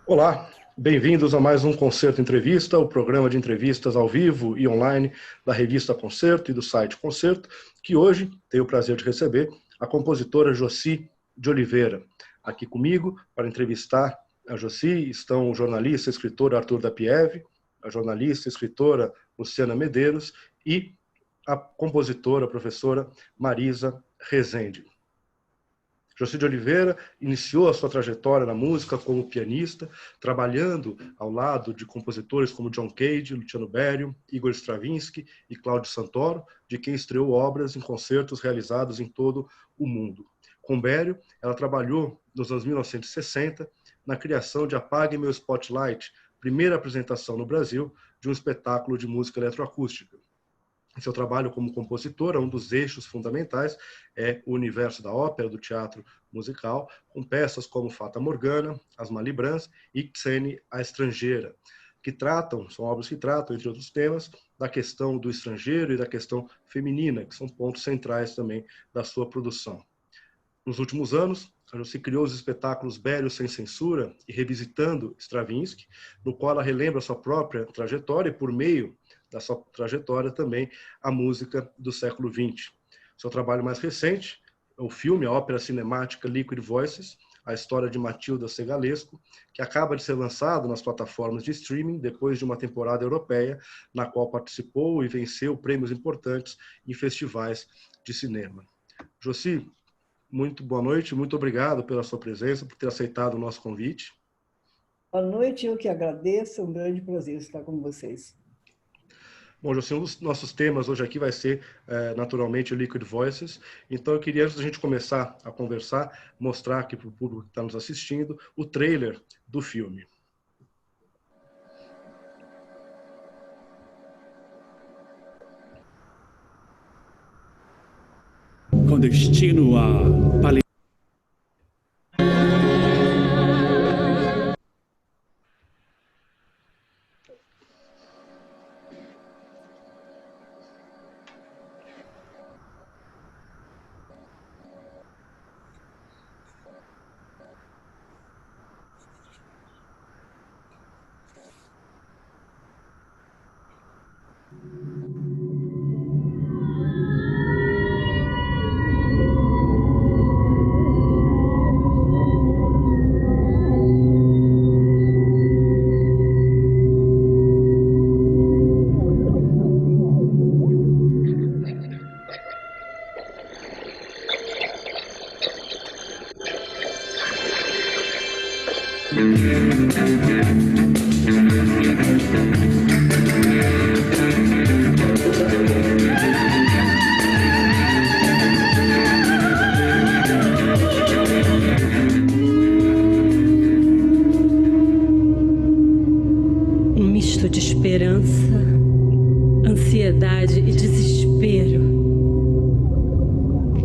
Olá, bem-vindos a mais um Concerto Entrevista, o programa de entrevistas ao vivo e online da revista Concerto e do site Concerto, que hoje tenho o prazer de receber a compositora Jocy de Oliveira. Aqui comigo, para entrevistar a Jocy, estão o jornalista e escritor Arthur da Pieve, a jornalista e escritora Luciana Medeiros e a compositora, a professora Marisa Rezende. Jocy de Oliveira iniciou a sua trajetória na música como pianista, trabalhando ao lado de compositores como John Cage, Luciano Berio, Igor Stravinsky e Claudio Santoro, de quem estreou obras em concertos realizados em todo o mundo. Com Berio, ela trabalhou nos anos 1960 na criação de Apague Meu Spotlight, primeira apresentação no Brasil de um espetáculo de música eletroacústica. Em seu trabalho como compositora, um dos eixos fundamentais é o universo da ópera, do teatro musical, com peças como Fata Morgana, As Malibrans e Xene, a Estrangeira, são obras que tratam, entre outros temas, da questão do estrangeiro e da questão feminina, que são pontos centrais também da sua produção. Nos últimos anos, a Jocy criou os espetáculos Berio Sem Censura e Revisitando Stravinsky, no qual ela relembra a sua própria trajetória e, por meio da sua trajetória, também a música do século XX. Seu trabalho mais recente é o filme, a ópera cinemática Liquid Voices, a história de Matilda Segalesco, que acaba de ser lançado nas plataformas de streaming depois de uma temporada europeia, na qual participou e venceu prêmios importantes em festivais de cinema. Jocy, muito boa noite, muito obrigado pela sua presença, por ter aceitado o nosso convite. Boa noite, eu que agradeço, é um grande prazer estar com vocês. Bom, Jocy, um dos nossos temas hoje aqui vai ser, naturalmente, o Liquid Voices. Então, eu queria, antes da gente começar a conversar, mostrar aqui para o público que está nos assistindo o trailer do filme. Com destino a Palestina. Um misto de esperança, ansiedade e desespero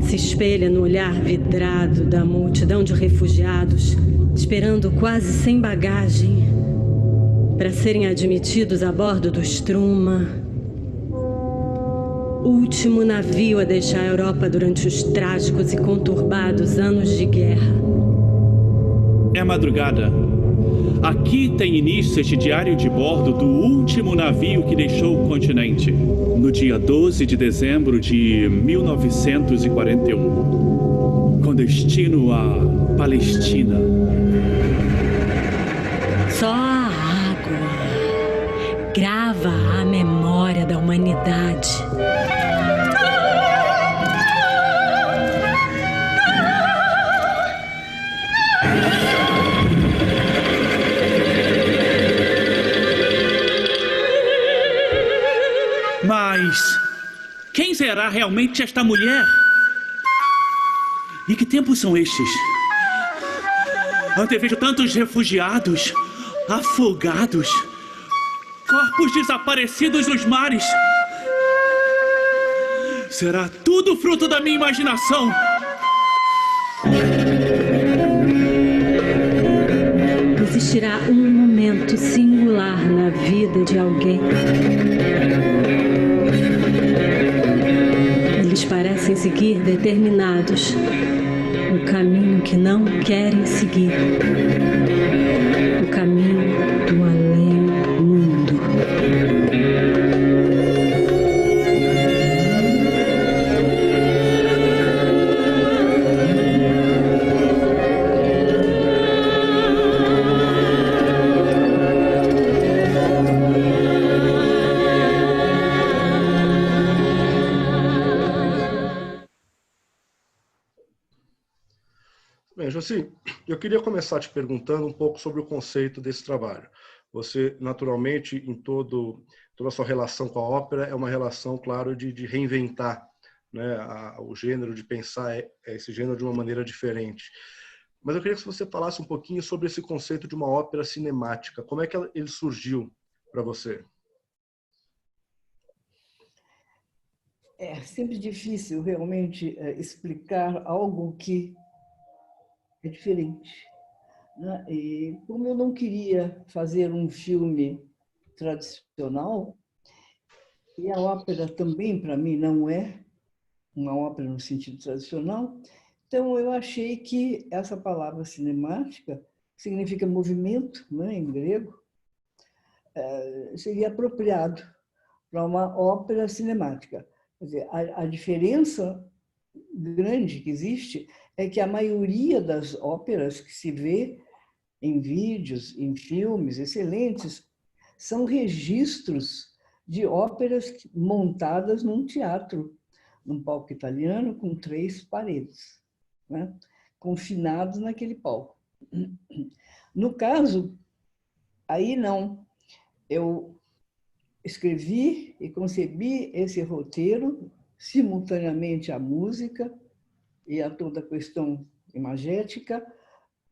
se espelha no olhar vidrado da multidão de refugiados, esperando quase sem bagagem para serem admitidos a bordo do Struma, último navio a deixar a Europa durante os trágicos e conturbados anos de guerra. É madrugada. Aqui tem início este diário de bordo do último navio que deixou o continente, no dia 12 de dezembro de 1941, com destino a Palestina. Só a água grava a memória da humanidade. Mas quem será realmente esta mulher? E que tempos são estes? Antevejo tantos refugiados, afogados, corpos desaparecidos nos mares. Será tudo fruto da minha imaginação? Existirá um momento singular na vida de alguém. Eles parecem seguir determinados, o caminho que não querem seguir. O caminho do além-mundo. Bem, Josi, eu queria começar te perguntando um pouco sobre o conceito desse trabalho. Você, naturalmente, em toda a sua relação com a ópera, é uma relação, claro, de reinventar, né, o gênero, de pensar esse gênero de uma maneira diferente. Mas eu queria que você falasse um pouquinho sobre esse conceito de uma ópera cinemática. Como é que ele surgiu para você? É sempre difícil realmente explicar algo que é diferente, né? E como eu não queria fazer um filme tradicional, e a ópera também, para mim, não é uma ópera no sentido tradicional, então eu achei que essa palavra cinemática significa movimento, né, em grego, seria apropriado para uma ópera cinemática. Quer dizer, a diferença grande que existe é que a maioria das óperas que se vê em vídeos, em filmes excelentes, são registros de óperas montadas num teatro, num palco italiano com 3 paredes, né? Confinados naquele palco. No caso, aí não. Eu escrevi e concebi esse roteiro simultaneamente à música e a toda a questão imagética,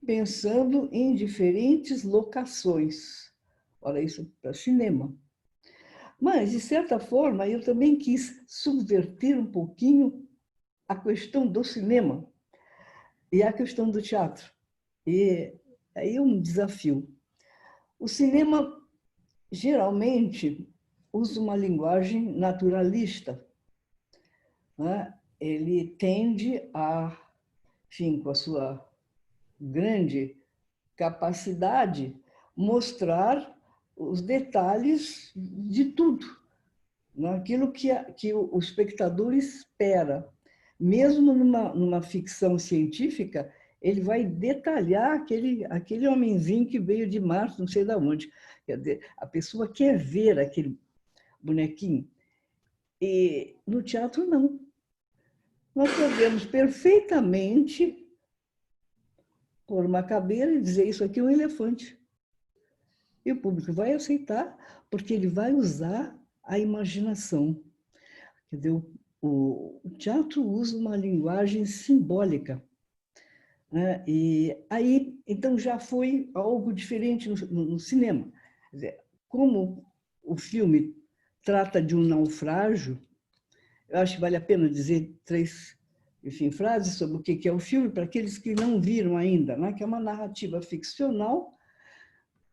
pensando em diferentes locações. Olha, isso para cinema. Mas, de certa forma, eu também quis subverter um pouquinho a questão do cinema e a questão do teatro. E aí é um desafio. O cinema, geralmente, usa uma linguagem naturalista, né? Ele tende a, enfim, com a sua grande capacidade, mostrar os detalhes de tudo, naquilo que o espectador espera. Mesmo numa ficção científica, ele vai detalhar aquele homenzinho que veio de Marte, não sei de onde. Quer dizer, a pessoa quer ver aquele bonequinho. E no teatro, não. Nós podemos perfeitamente pôr uma cadeira e dizer isso aqui é um elefante. E o público vai aceitar, porque ele vai usar a imaginação. Quer dizer, o teatro usa uma linguagem simbólica, né? E aí, então, já foi algo diferente no cinema. Quer dizer, como o filme trata de um naufrágio, eu acho que vale a pena dizer 3, enfim, frases sobre o que é o filme, para aqueles que não viram ainda, né? Que é uma narrativa ficcional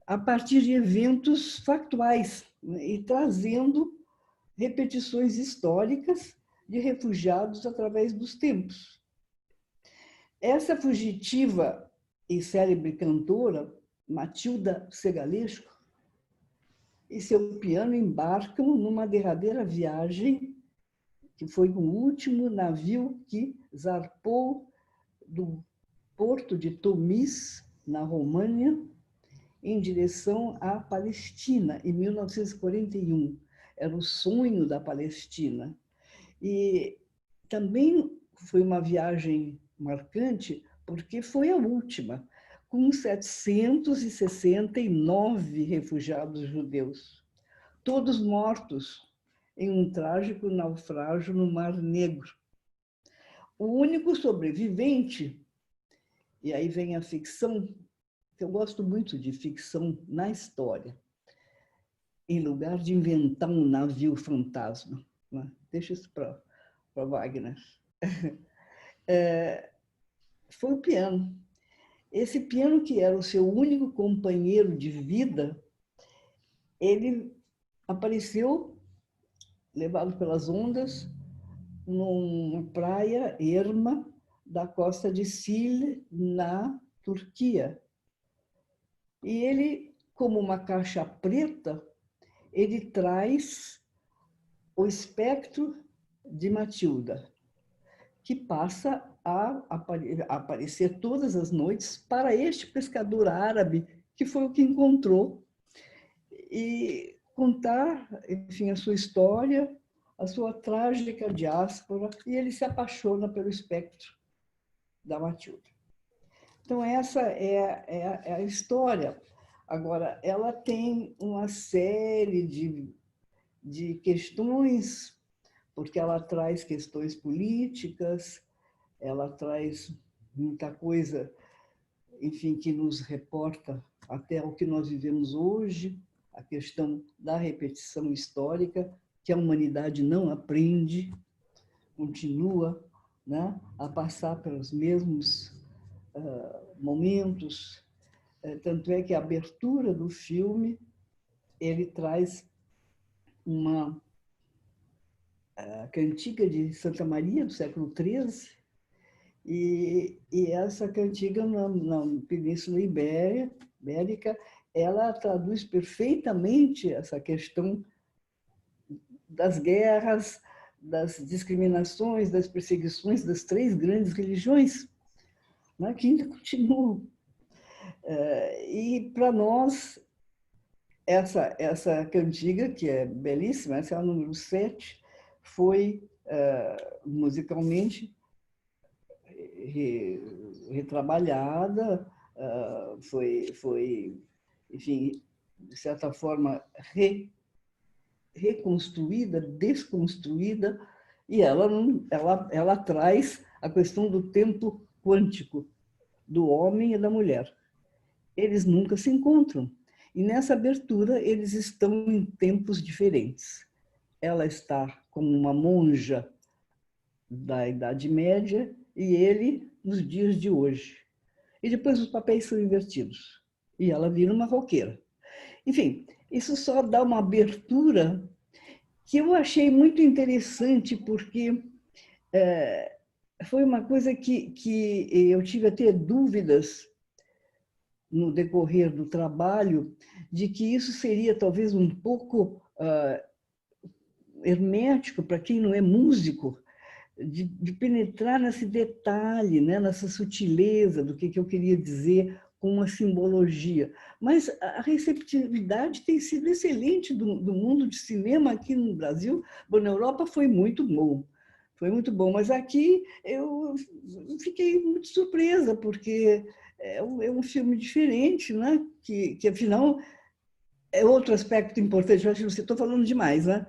a partir de eventos factuais, né? E trazendo repetições históricas de refugiados através dos tempos. Essa fugitiva e célebre cantora, Matilda Segalesco, e seu piano embarcam numa derradeira viagem, que foi o último navio que zarpou do porto de Tomis, na România, em direção à Palestina, em 1941. Era o sonho da Palestina. E também foi uma viagem marcante, porque foi a última, com 769 refugiados judeus, todos mortos em um trágico naufrágio no Mar Negro. O único sobrevivente, e aí vem a ficção, que eu gosto muito de ficção na história, em lugar de inventar um navio fantasma, né? Deixa isso para Wagner. Foi o piano. Esse piano, que era o seu único companheiro de vida, ele apareceu, levado pelas ondas, numa praia erma da costa de Sil, na Turquia. E ele como uma caixa preta, ele traz o espectro de Matilda, que passa a aparecer todas as noites para este pescador árabe, que foi o que encontrou, e contar, enfim, a sua história, a sua trágica diáspora, e ele se apaixona pelo espectro da Matilda. Então, essa é a história. Agora, ela tem uma série de questões, porque ela traz questões políticas, ela traz muita coisa, enfim, que nos reporta até o que nós vivemos hoje, a questão da repetição histórica, que a humanidade não aprende, continua, né, a passar pelos mesmos momentos. Tanto é que a abertura do filme, ele traz uma cantiga de Santa Maria, do século XIII, e essa cantiga na Península Ibérica, ela traduz perfeitamente essa questão das guerras, das discriminações, das perseguições das três grandes religiões, né, que ainda continuam. E, para nós, essa cantiga, que é belíssima, essa é a número 7, foi musicalmente retrabalhada, foi, enfim, de certa forma, reconstruída, desconstruída, e ela traz a questão do tempo quântico do homem e da mulher. Eles nunca se encontram. E nessa abertura, eles estão em tempos diferentes. Ela está como uma monja da Idade Média e ele nos dias de hoje. E depois os papéis são invertidos. E ela vira uma roqueira. Enfim, isso só dá uma abertura que eu achei muito interessante, porque foi uma coisa que eu tive até dúvidas no decorrer do trabalho, de que isso seria talvez um pouco hermético para quem não é músico, de penetrar nesse detalhe, né, nessa sutileza do que eu queria dizer com uma simbologia. Mas a receptividade tem sido excelente do mundo de cinema aqui no Brasil. Bom, na Europa foi muito bom. Foi muito bom, mas aqui eu fiquei muito surpresa, porque é um filme diferente, né? Que afinal, é outro aspecto importante. Eu acho que você estou falando demais, né?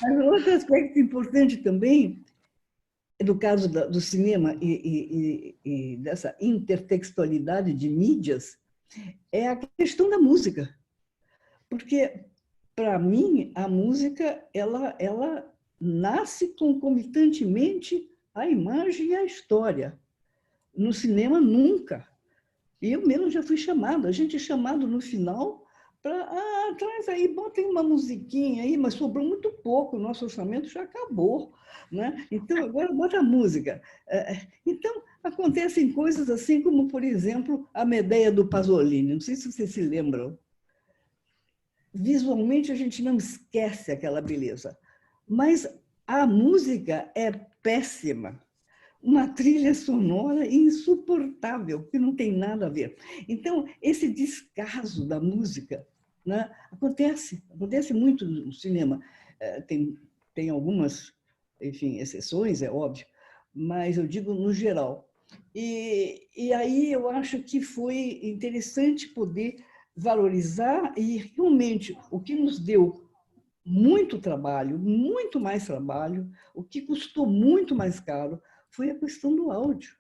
Mas outro aspecto importante também, no caso do cinema e dessa intertextualidade de mídias, é a questão da música. Porque, para mim, a música ela nasce concomitantemente à imagem e à história. No cinema, nunca. E eu mesmo já fui chamado. A gente é chamado no final para... traz aí, bota aí uma musiquinha aí, mas sobrou muito pouco, o nosso orçamento já acabou, né? Então, agora bota a música. Então, acontecem coisas assim como, por exemplo, a Medea do Pasolini. Não sei se vocês se lembram. Visualmente, a gente não esquece aquela beleza. Mas a música é péssima. Uma trilha sonora insuportável, que não tem nada a ver. Então, esse descaso da música, né, acontece muito no cinema. Tem algumas, enfim, exceções, é óbvio, mas eu digo no geral. E aí eu acho que foi interessante poder valorizar, e realmente o que nos deu muito trabalho, muito mais trabalho, o que custou muito mais caro, foi a questão do áudio.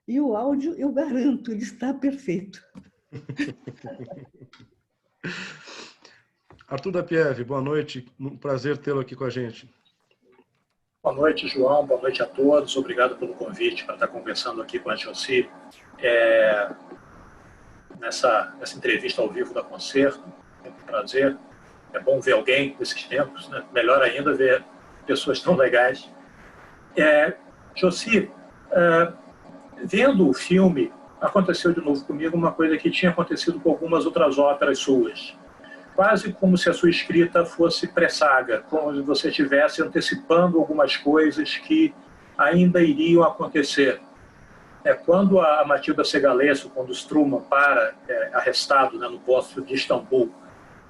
E o áudio, eu garanto, ele está perfeito. Arthur da Pieve, boa noite. Um prazer tê-lo aqui com a gente. Boa noite, João. Boa noite a todos. Obrigado pelo convite para estar conversando aqui com a Josi nessa entrevista ao vivo da Concerto. É um prazer. É bom ver alguém nesses tempos, né? Melhor ainda ver pessoas tão legais. Josi, vendo o filme aconteceu de novo comigo uma coisa que tinha acontecido com algumas outras óperas suas. Quase como se a sua escrita fosse pré-saga, como se você estivesse antecipando algumas coisas que ainda iriam acontecer. Quando a Matilda Segalesco, quando o Struman arrestado, né, no posto de Istambul,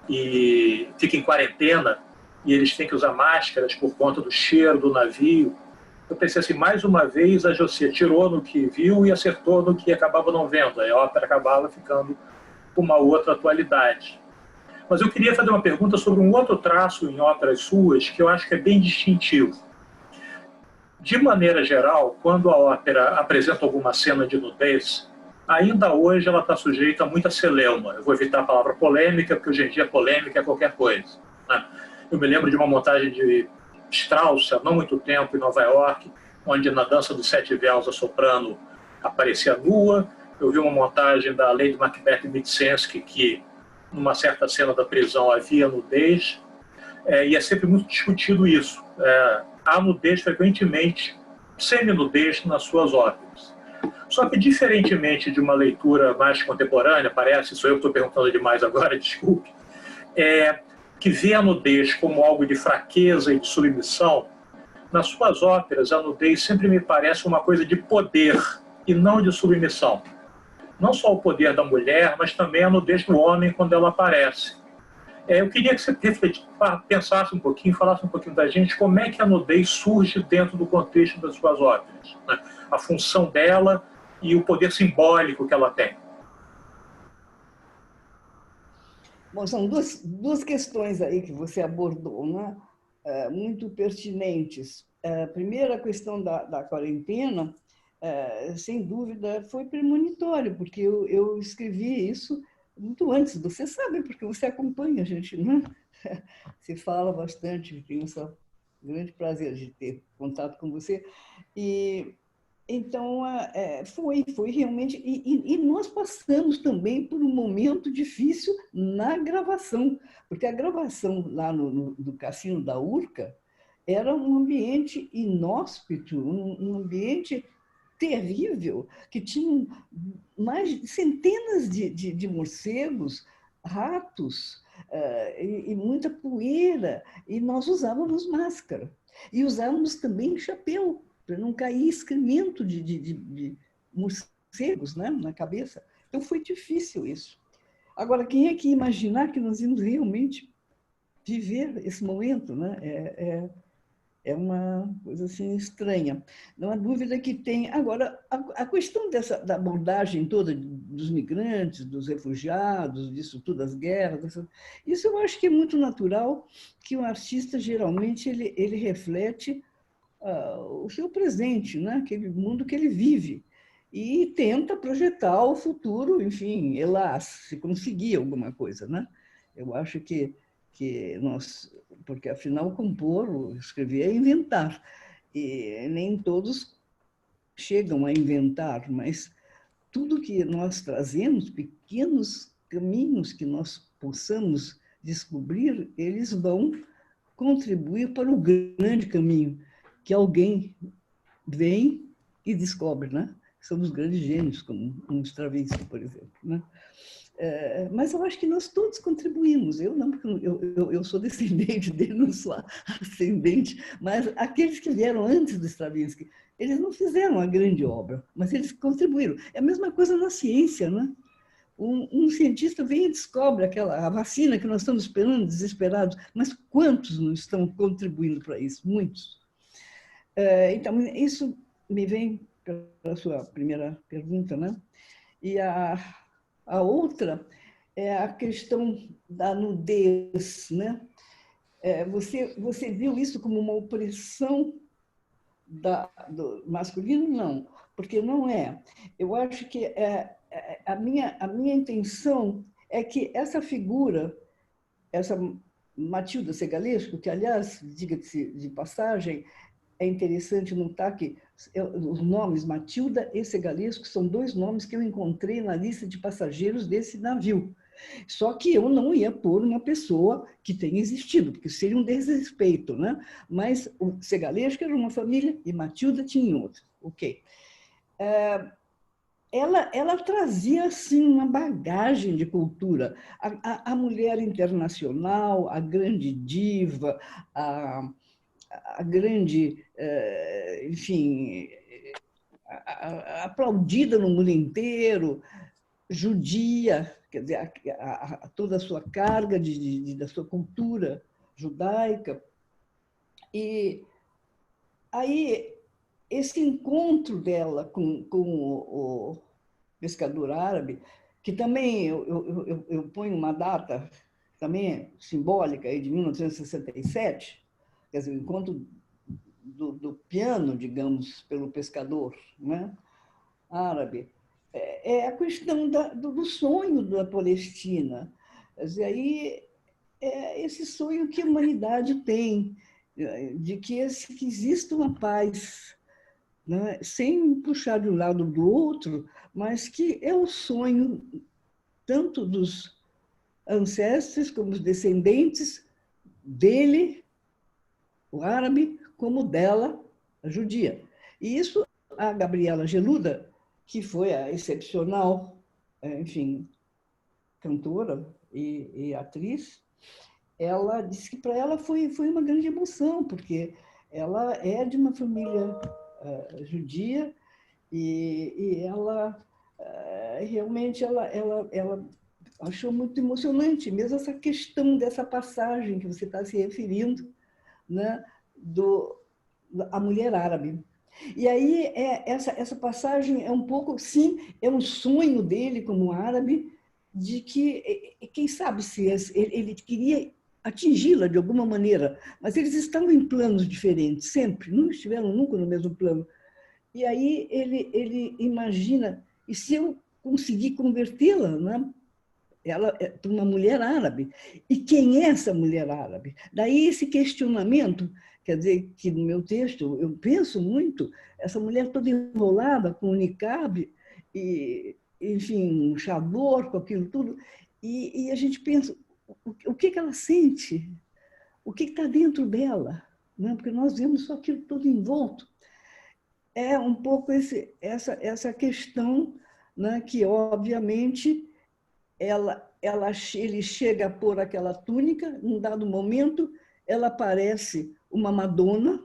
e fica em quarentena, e eles têm que usar máscaras por conta do cheiro do navio, eu pensei assim, mais uma vez a José tirou no que viu e acertou no que acabava não vendo. A ópera acabava ficando com uma outra atualidade. Mas eu queria fazer uma pergunta sobre um outro traço em óperas suas que eu acho que é bem distintivo. De maneira geral, quando a ópera apresenta alguma cena de nudez, ainda hoje ela está sujeita a muita celeuma. Eu vou evitar a palavra polêmica, porque hoje em dia polêmica é qualquer coisa, né? Eu me lembro de uma montagem de Strauss, há não muito tempo, em Nova York, onde na Dança dos Sete Véus a soprano aparecia nua. Eu vi uma montagem da Lady Macbeth Micensky, que numa certa cena da prisão havia nudez, e é sempre muito discutido isso. Há nudez frequentemente, semi-nudez nas suas óperas. Só que, diferentemente de uma leitura mais contemporânea, parece, sou eu que estou perguntando demais agora, desculpe, que vê a nudez como algo de fraqueza e de submissão, nas suas óperas a nudez sempre me parece uma coisa de poder e não de submissão. Não só o poder da mulher, mas também a nudez do homem quando ela aparece. Eu queria que você pensasse um pouquinho, falasse um pouquinho da gente como é que a nudez surge dentro do contexto das suas óperas, né? A função dela e o poder simbólico que ela tem. Bom, são duas questões aí que você abordou, né? Muito pertinentes. Primeiro, a questão da quarentena, sem dúvida, foi premonitório, porque eu escrevi isso muito antes. Você sabe, porque você acompanha a gente, né? Se fala bastante, tenho esse grande prazer de ter contato com você. E então, foi realmente... E nós passamos também por um momento difícil na gravação, porque a gravação lá no Cassino da Urca era um ambiente inóspito, um ambiente terrível, que tinha mais de centenas de morcegos, ratos, e muita poeira, e nós usávamos máscara. E usávamos também chapéu, para não cair excremento de morcegos, né, na cabeça. Então, foi difícil isso. Agora, quem é que ia imaginar que nós íamos realmente viver esse momento, né? É uma coisa assim estranha. Não há dúvida que tem. Agora, a questão da abordagem toda dos migrantes, dos refugiados, disso tudo, das guerras, isso eu acho que é muito natural, que o artista, geralmente, ele reflete o seu presente, né? Aquele mundo que ele vive, e tenta projetar o futuro, enfim, se conseguir alguma coisa, né? Eu acho que nós, porque afinal compor, escrever é inventar, e nem todos chegam a inventar, mas tudo que nós trazemos, pequenos caminhos que nós possamos descobrir, eles vão contribuir para o grande caminho que alguém vem e descobre, né? São os grandes gênios, como um Stravinsky, por exemplo, né? Mas eu acho que nós todos contribuímos. Eu não, porque eu sou descendente dele, não sou ascendente, mas aqueles que vieram antes do Stravinsky, eles não fizeram a grande obra, mas eles contribuíram. É a mesma coisa na ciência, né? Um cientista vem e descobre a vacina que nós estamos esperando, desesperados, mas quantos não estão contribuindo para isso? Muitos. Então, isso me vem para a sua primeira pergunta, né? E a outra é a questão da nudez, né? Você viu isso como uma opressão do masculino? Não, porque não é. Eu acho que a minha intenção é que essa figura, essa Matilda Segalesco, que, aliás, diga-se de passagem, é interessante notar que os nomes Matilda e Segalesco são dois nomes que eu encontrei na lista de passageiros desse navio. Só que eu não ia pôr uma pessoa que tenha existido, porque seria um desrespeito, né? Mas o Segalesco era uma família e Matilda tinha outra. Ok. ela trazia assim uma bagagem de cultura. A mulher internacional, a grande diva, a grande, enfim, aplaudida no mundo inteiro, judia, quer dizer, toda a sua carga da sua cultura judaica. E aí, esse encontro dela com o pescador árabe, que também eu ponho uma data também simbólica aí de 1967, quer dizer, o encontro do piano, digamos, pelo pescador, né, árabe, é a questão do sonho da Palestina. Quer dizer, aí é esse sonho que a humanidade tem, de que exista uma paz, né, sem puxar de um lado ou do outro, mas que é o sonho tanto dos ancestrais como dos descendentes dele, o árabe, como dela, a judia. E isso a Gabriela Geluda, que foi a excepcional, enfim, cantora e atriz, ela disse que para ela foi uma grande emoção, porque ela é de uma família judia e ela realmente ela achou muito emocionante, mesmo essa questão dessa passagem que você está se referindo, né, a mulher árabe. E aí essa passagem é um pouco, sim, é um sonho dele como árabe, de que, quem sabe se ele queria atingi-la de alguma maneira, mas eles estavam em planos diferentes, sempre, não estiveram nunca no mesmo plano. E aí ele imagina, e se eu conseguir convertê-la, né, ela para uma mulher árabe, e quem é essa mulher árabe? Daí esse questionamento, quer dizer, que no meu texto eu penso muito, essa mulher toda enrolada com o niqab, e, enfim, um chador, com aquilo tudo, e a gente pensa, o que ela sente? O que está dentro dela? Né? Porque nós vemos só aquilo todo envolto. É um pouco essa questão, né, que, obviamente, ele chega a pôr aquela túnica, num dado momento, ela parece uma Madonna,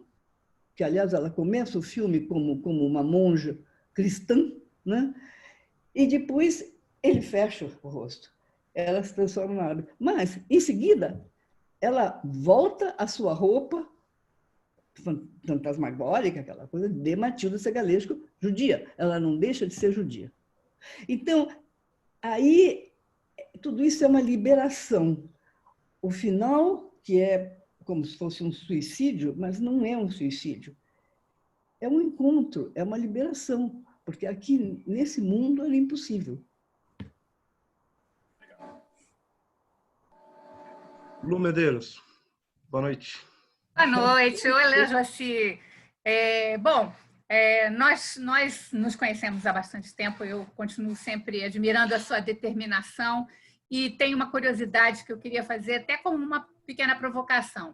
que, aliás, ela começa o filme como uma monja cristã, né? E depois ele fecha o rosto. Ela se transforma na árabe. Mas, em seguida, ela volta à sua roupa fantasmagórica, aquela coisa de Matilda Segalesco, judia. Ela não deixa de ser judia. Então, aí, tudo isso é uma liberação. O final, que é como se fosse um suicídio, mas não é um suicídio. É um encontro, é uma liberação, porque aqui, nesse mundo, era impossível. Lu Medeiros, boa noite. Boa noite. Olha, Joci. Nós nos conhecemos há bastante tempo, eu continuo sempre admirando a sua determinação e tenho uma curiosidade que eu queria fazer, até como uma pequena provocação.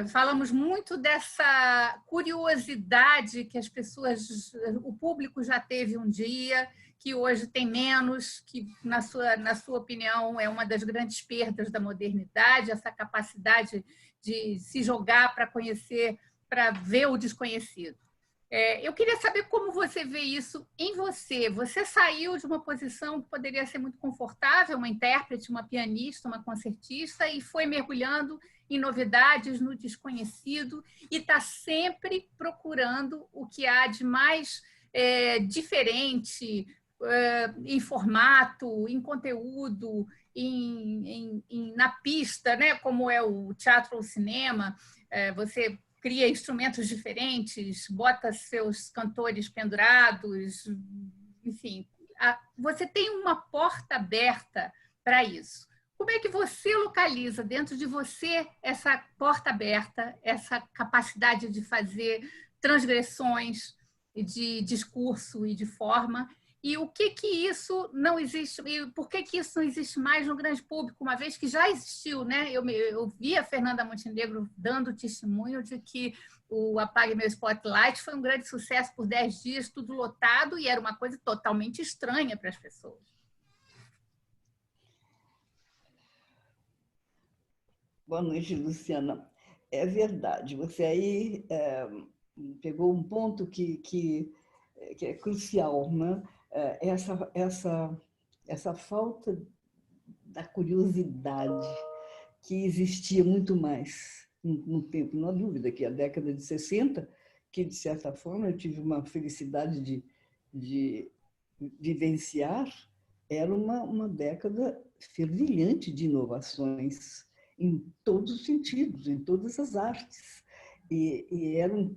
Falamos muito dessa curiosidade que as pessoas, o público já teve um dia, que hoje tem menos, que, na sua opinião, é uma das grandes perdas da modernidade, essa capacidade de se jogar para conhecer, para ver o desconhecido. Eu queria saber como você vê isso em você. Você saiu de uma posição que poderia ser muito confortável, uma intérprete, uma pianista, uma concertista, e foi mergulhando em novidades, no desconhecido, e está sempre procurando o que há de mais diferente, em formato, em conteúdo, na pista, né? Como é o teatro ou o cinema. Você cria instrumentos diferentes, bota seus cantores pendurados, enfim. Você tem uma porta aberta para isso. Como é que você localiza dentro de você essa porta aberta, essa capacidade de fazer transgressões de discurso e de forma, E o que isso não existe, e por que isso não existe mais no grande público, uma vez que já existiu, né? Eu vi a Fernanda Montenegro dando testemunho de que o Apague Meu Spotlight foi um grande sucesso por 10 dias, tudo lotado, e era uma coisa totalmente estranha para as pessoas. Boa noite, Luciana. É verdade, você aí pegou um ponto que é crucial, né? Essa falta da curiosidade que existia muito mais no tempo. Não há dúvida que a década de 60, que de certa forma eu tive uma felicidade de vivenciar, era uma década fervilhante de inovações em todos os sentidos, em todas as artes. E eram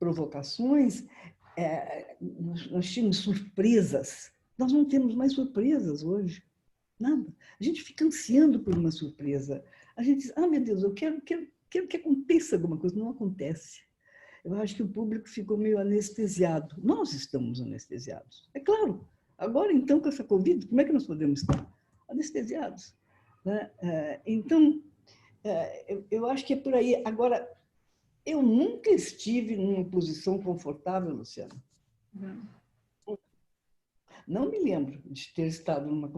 provocações, nós tínhamos surpresas. Nós não temos mais surpresas hoje, nada. A gente fica ansiando por uma surpresa. A gente diz, meu Deus, eu quero que aconteça alguma coisa. Não acontece. Eu acho que o público ficou meio anestesiado. Nós estamos anestesiados. É claro. Agora, então, com essa Covid, como é que nós podemos estar? Anestesiados. Né? Então, eu acho que é por aí. Agora, eu nunca estive numa posição confortável, Luciana. Não me lembro de ter estado numa...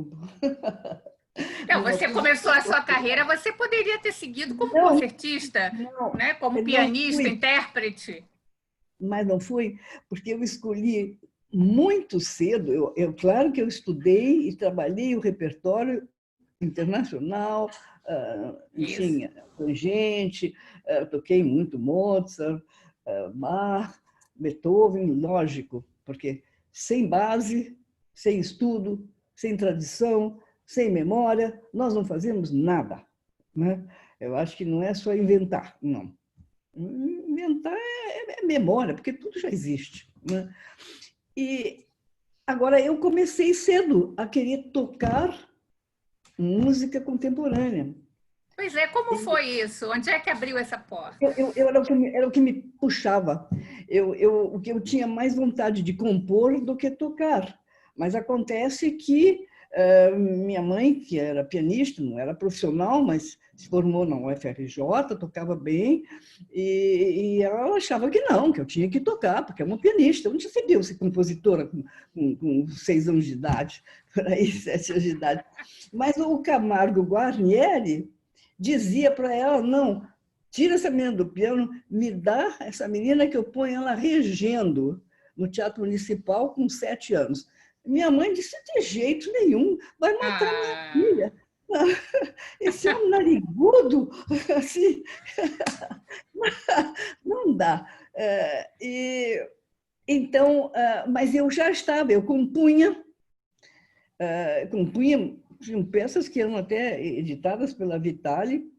Não, você começou a sua carreira, você poderia ter seguido como concertista, né? Como pianista, intérprete. Mas não fui, porque eu escolhi muito cedo. Claro que eu estudei e trabalhei o repertório internacional, enfim, tangente, toquei muito Mozart, Bach, Beethoven, lógico, porque sem base, sem estudo, sem tradição, sem memória, nós não fazemos nada. Né? Eu acho que não é só inventar, não. Inventar é memória, porque tudo já existe. Né? E agora eu comecei cedo a querer tocar música contemporânea. Pois é, como foi isso? Onde é que abriu essa porta? Era o que me puxava. O que eu tinha mais vontade de compor do que tocar. Mas acontece que minha mãe, que era pianista, não era profissional, mas se formou na UFRJ, tocava bem, e ela achava que não, que eu tinha que tocar, porque é uma pianista. Onde você viu ser compositora com 6 anos de idade, por aí, 7 anos de idade? Mas o Camargo Guarnieri dizia para ela, não, tira essa menina do piano, me dá essa menina que eu ponho ela regendo no Teatro Municipal com 7 anos. Minha mãe disse, de jeito nenhum, vai matar minha filha. Esse é um narigudo, assim, não dá. Então, mas eu já estava, eu compunha peças que eram até editadas pela Vitale,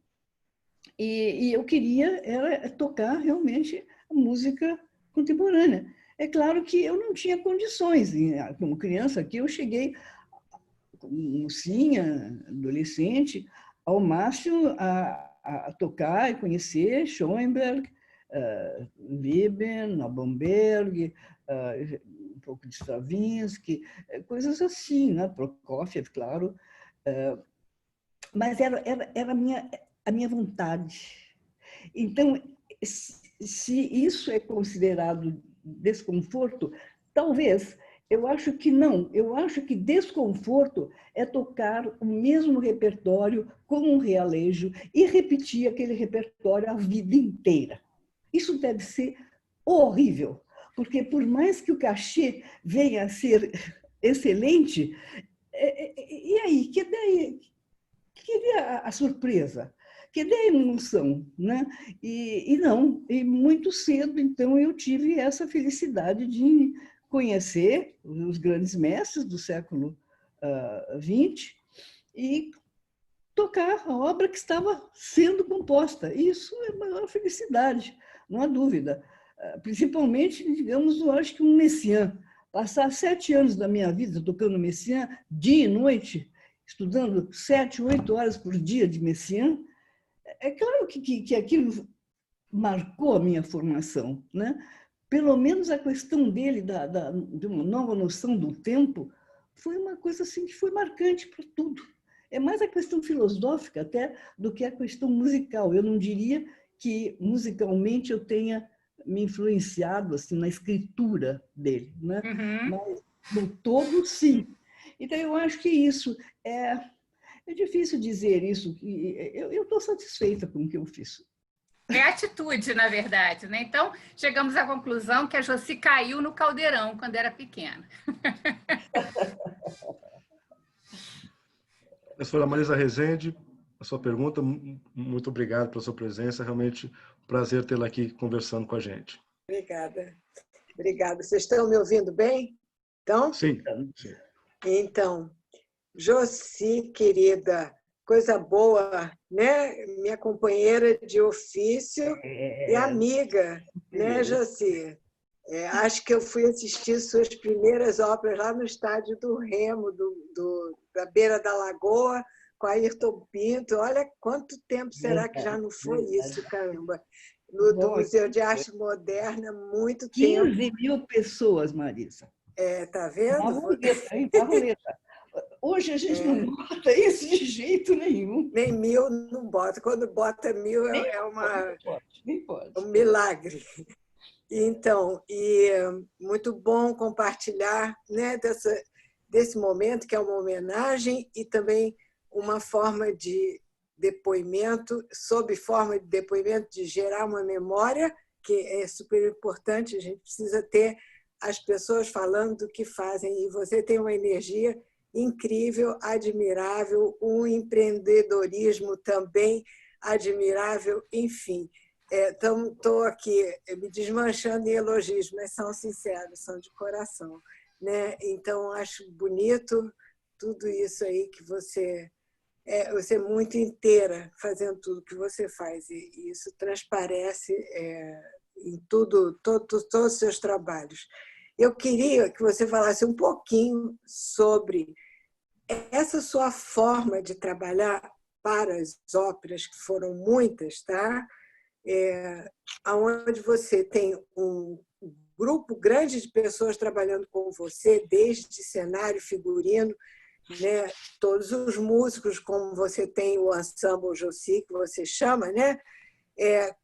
e eu queria era tocar realmente a música contemporânea. É claro que eu não tinha condições. Como criança aqui, eu cheguei, mocinha, adolescente, ao máximo a tocar e conhecer Schoenberg, Webern, Albanberg, um pouco de Stravinsky, coisas assim, né? Prokofiev, claro. Mas era a minha vontade. Então, se isso é considerado desconforto, talvez, eu acho que não. Eu acho que desconforto é tocar o mesmo repertório como um realejo e repetir aquele repertório a vida inteira. Isso deve ser horrível, porque por mais que o cachê venha a ser excelente, e aí? Cadê a surpresa? Cadê a emoção? Né? E não, e muito cedo, então, eu tive essa felicidade de conhecer os grandes mestres do século XX e tocar a obra que estava sendo composta. Isso é a maior felicidade, não há dúvida. Principalmente, digamos, eu acho que um Messiaen. Passar 7 anos da minha vida tocando Messiaen, dia e noite, estudando 7, 8 horas por dia de Messiaen, é claro que aquilo marcou a minha formação, né? pelo menos a questão dele, de uma nova noção do tempo, foi uma coisa assim que foi marcante para tudo. É mais a questão filosófica até do que a questão musical. Eu não diria que musicalmente eu tenha me influenciado assim na escritura dele, né? Mas no todo, sim. Então eu acho que isso é difícil dizer isso. Eu estou satisfeita com o que eu fiz. É atitude, na verdade, né? Então, chegamos à conclusão que a Josi caiu no caldeirão quando era pequena. Professora Marisa Rezende, a sua pergunta, muito obrigado pela sua presença, realmente um prazer tê-la aqui conversando com a gente. Obrigada. Obrigada. Vocês estão me ouvindo bem? Então? Sim. Sim. Então, Josi, querida, coisa boa, né? Minha companheira de ofício e amiga, né, Josi? Acho que eu fui assistir suas primeiras óperas lá no estádio do Remo, da beira da Lagoa, com Ayrton Pinto. Olha quanto tempo será que já não foi isso, caramba? Do Museu de Arte Moderna, muito 15 tempo. 15.000 pessoas, Marisa. Tá vendo? Barulheta. Hoje a gente não bota isso de jeito nenhum. Nem 1.000 não bota. Quando bota 1.000 nem pode. Um milagre. Então, muito bom compartilhar, né, desse momento, que é uma homenagem e também uma forma de depoimento, sob forma de depoimento, de gerar uma memória, que é super importante. A gente precisa ter as pessoas falando do que fazem, e você tem uma energia incrível, admirável, um empreendedorismo também admirável, enfim. Estou aqui me desmanchando em elogios, mas são sinceros, são de coração, né? Então, acho bonito tudo isso aí que você é muito inteira fazendo tudo que você faz, e isso transparece em todos os seus trabalhos. Eu queria que você falasse um pouquinho sobre essa sua forma de trabalhar para as óperas, que foram muitas, tá? Onde você tem um grupo grande de pessoas trabalhando com você, desde cenário, figurino, né? Todos os músicos, como você tem o ensemble Josi, que você chama, né?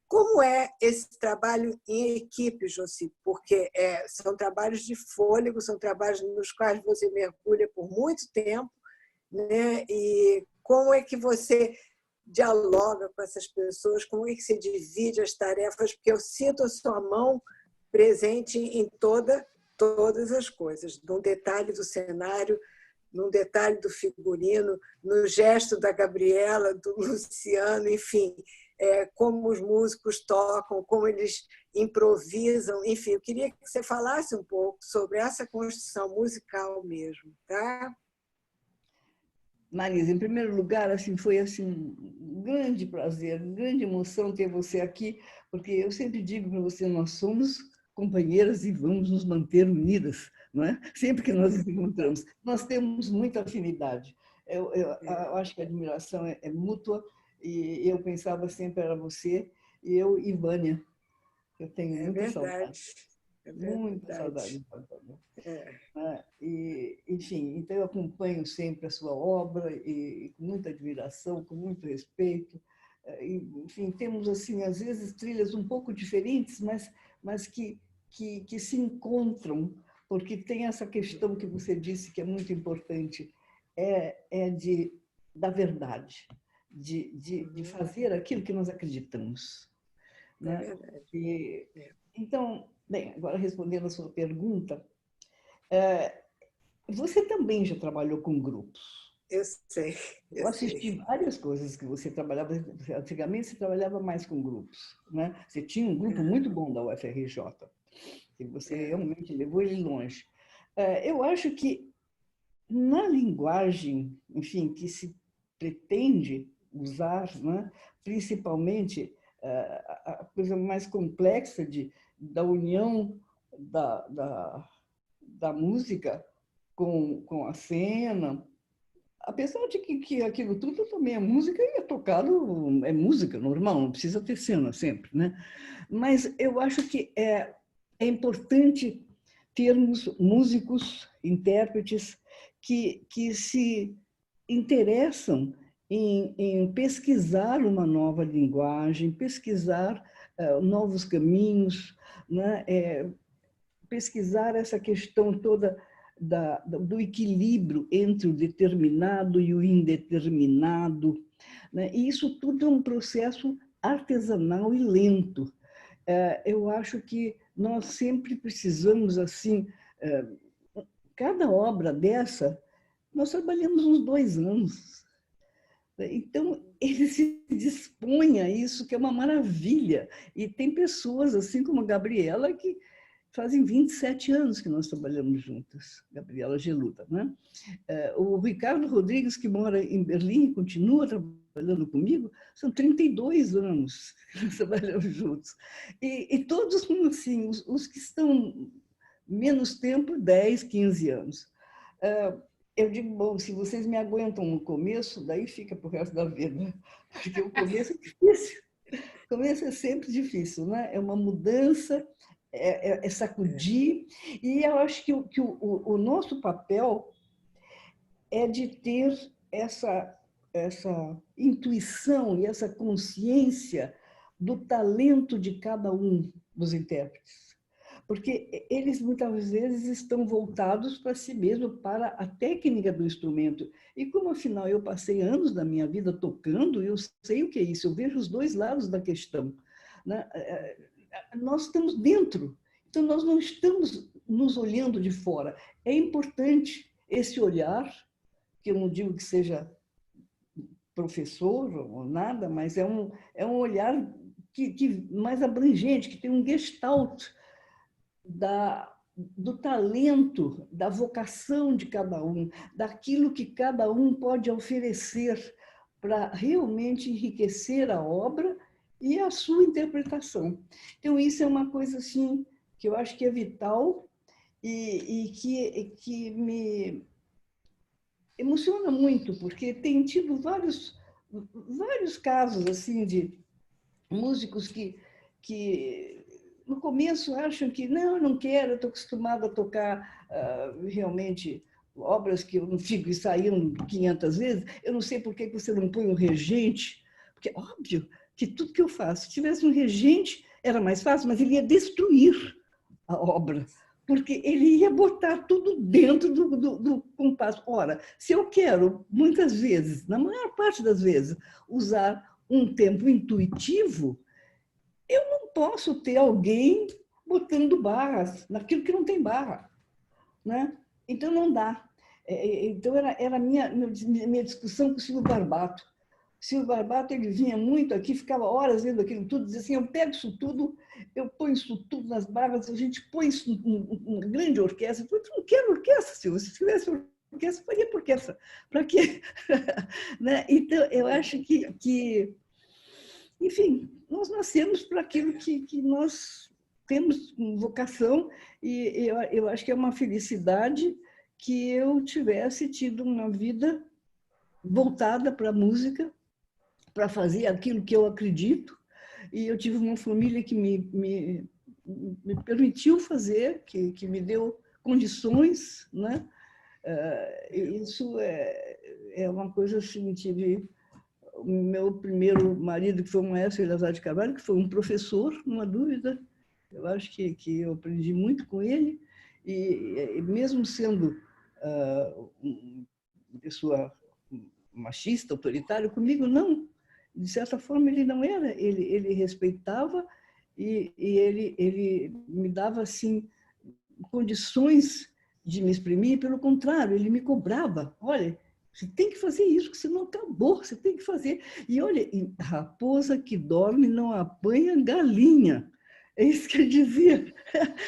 Como é esse trabalho em equipe, Josi? Porque são trabalhos de fôlego, são trabalhos nos quais você mergulha por muito tempo, né? E como é que você dialoga com essas pessoas, como é que você divide as tarefas, porque eu sinto a sua mão presente em todas as coisas, num detalhe do cenário, num detalhe do figurino, no gesto da Gabriela, do Luciano, enfim, como os músicos tocam, como eles improvisam, enfim, eu queria que você falasse um pouco sobre essa construção musical mesmo, tá? Marisa, em primeiro lugar, assim, foi assim, um grande prazer, uma grande emoção ter você aqui, porque eu sempre digo para você, nós somos companheiras e vamos nos manter unidas, não é? Sempre que nós nos encontramos. Nós temos muita afinidade. Eu acho que a admiração é mútua, e eu pensava sempre era você, e eu e Vânia. Eu tenho muita saudade. Muita saudade. E, enfim, então eu acompanho sempre a sua obra e com muita admiração, com muito respeito. E, enfim, temos assim às vezes trilhas um pouco diferentes, mas que se encontram, porque tem essa questão que você disse que é muito importante, da verdade, de fazer aquilo que nós acreditamos, né? Então, bem, agora respondendo a sua pergunta, você também já trabalhou com grupos? Eu sei. Eu assisti várias coisas que você trabalhava. Antigamente você trabalhava mais com grupos, né? Você tinha um grupo muito bom da UFRJ, que você realmente levou ele longe. Eu acho que na linguagem, enfim, que se pretende usar, né? Principalmente a coisa mais complexa da união da música com a cena, apesar de que aquilo tudo também é música e é tocado, é música normal, não precisa ter cena sempre, né? Mas eu acho que é importante termos músicos, intérpretes que se interessam em pesquisar uma nova linguagem, pesquisar novos caminhos, né? Pesquisar essa questão toda do equilíbrio entre o determinado e o indeterminado, né? E isso tudo é um processo artesanal e lento. Eu acho que nós sempre precisamos, assim, cada obra dessa, nós trabalhamos uns 2 anos. Então, ele se dispõe a isso, que é uma maravilha. E tem pessoas, assim como a Gabriela, que fazem 27 anos que nós trabalhamos juntas, Gabriela Geluda, né? O Ricardo Rodrigues, que mora em Berlim e continua trabalhando comigo, são 32 anos que nós trabalhamos juntos. E todos, assim, os que estão menos tempo, 10, 15 anos. Eu digo, bom, se vocês me aguentam no começo, daí fica para o resto da vida. Porque o começo é difícil. O começo é sempre difícil, né? É uma mudança, é sacudir. E eu acho que o nosso papel é de ter essa intuição e essa consciência do talento de cada um dos intérpretes. Porque eles, muitas vezes, estão voltados para si mesmo, para a técnica do instrumento. E como, afinal, eu passei anos da minha vida tocando, eu sei o que é isso, eu vejo os 2 lados da questão, né? Nós estamos dentro, então nós não estamos nos olhando de fora. É importante esse olhar, que eu não digo que seja professor ou nada, mas é um olhar que mais abrangente, que tem um gestalt do talento, da vocação de cada um, daquilo que cada um pode oferecer para realmente enriquecer a obra e a sua interpretação. Então, isso é uma coisa assim, que eu acho que é vital e que me emociona muito, porque tem tido vários casos assim, de músicos que no começo acham que não quero, estou acostumada a tocar realmente obras que eu não fico ensaiando 500 vezes, eu não sei por que você não põe um regente, porque é óbvio que tudo que eu faço, se tivesse um regente, era mais fácil, mas ele ia destruir a obra, porque ele ia botar tudo dentro do compasso. Ora, se eu quero, muitas vezes, na maior parte das vezes, usar um tempo intuitivo, eu não posso ter alguém botando barras naquilo que não tem barra, né? Então, não dá. Então, era a minha discussão com o Silvio Barbato. O Silvio Barbato, ele vinha muito aqui, ficava horas vendo aquilo tudo, dizia assim, eu pego isso tudo, eu ponho isso tudo nas barras, a gente põe isso numa grande orquestra. Eu não quero orquestra, Silvio. Se tivesse orquestra, faria por orquestra. Para quê? Né? Então, eu acho que enfim, nós nascemos para aquilo que nós temos vocação, e eu acho que é uma felicidade que eu tivesse tido uma vida voltada para a música, para fazer aquilo que eu acredito, e eu tive uma família que me permitiu fazer, que me deu condições, né? Isso é uma coisa assim, tive o meu primeiro marido, que foi o maestro Eleazar de Carvalho, que foi um professor, não há dúvida. Eu acho que eu aprendi muito com ele, e mesmo sendo uma pessoa machista, autoritária, comigo não. De certa forma, ele não era. Ele respeitava e ele me dava assim condições de me exprimir. Pelo contrário, ele me cobrava. Olha, você tem que fazer isso, que senão acabou, você tem que fazer. E olha, raposa que dorme não apanha galinha. É isso que eu dizia.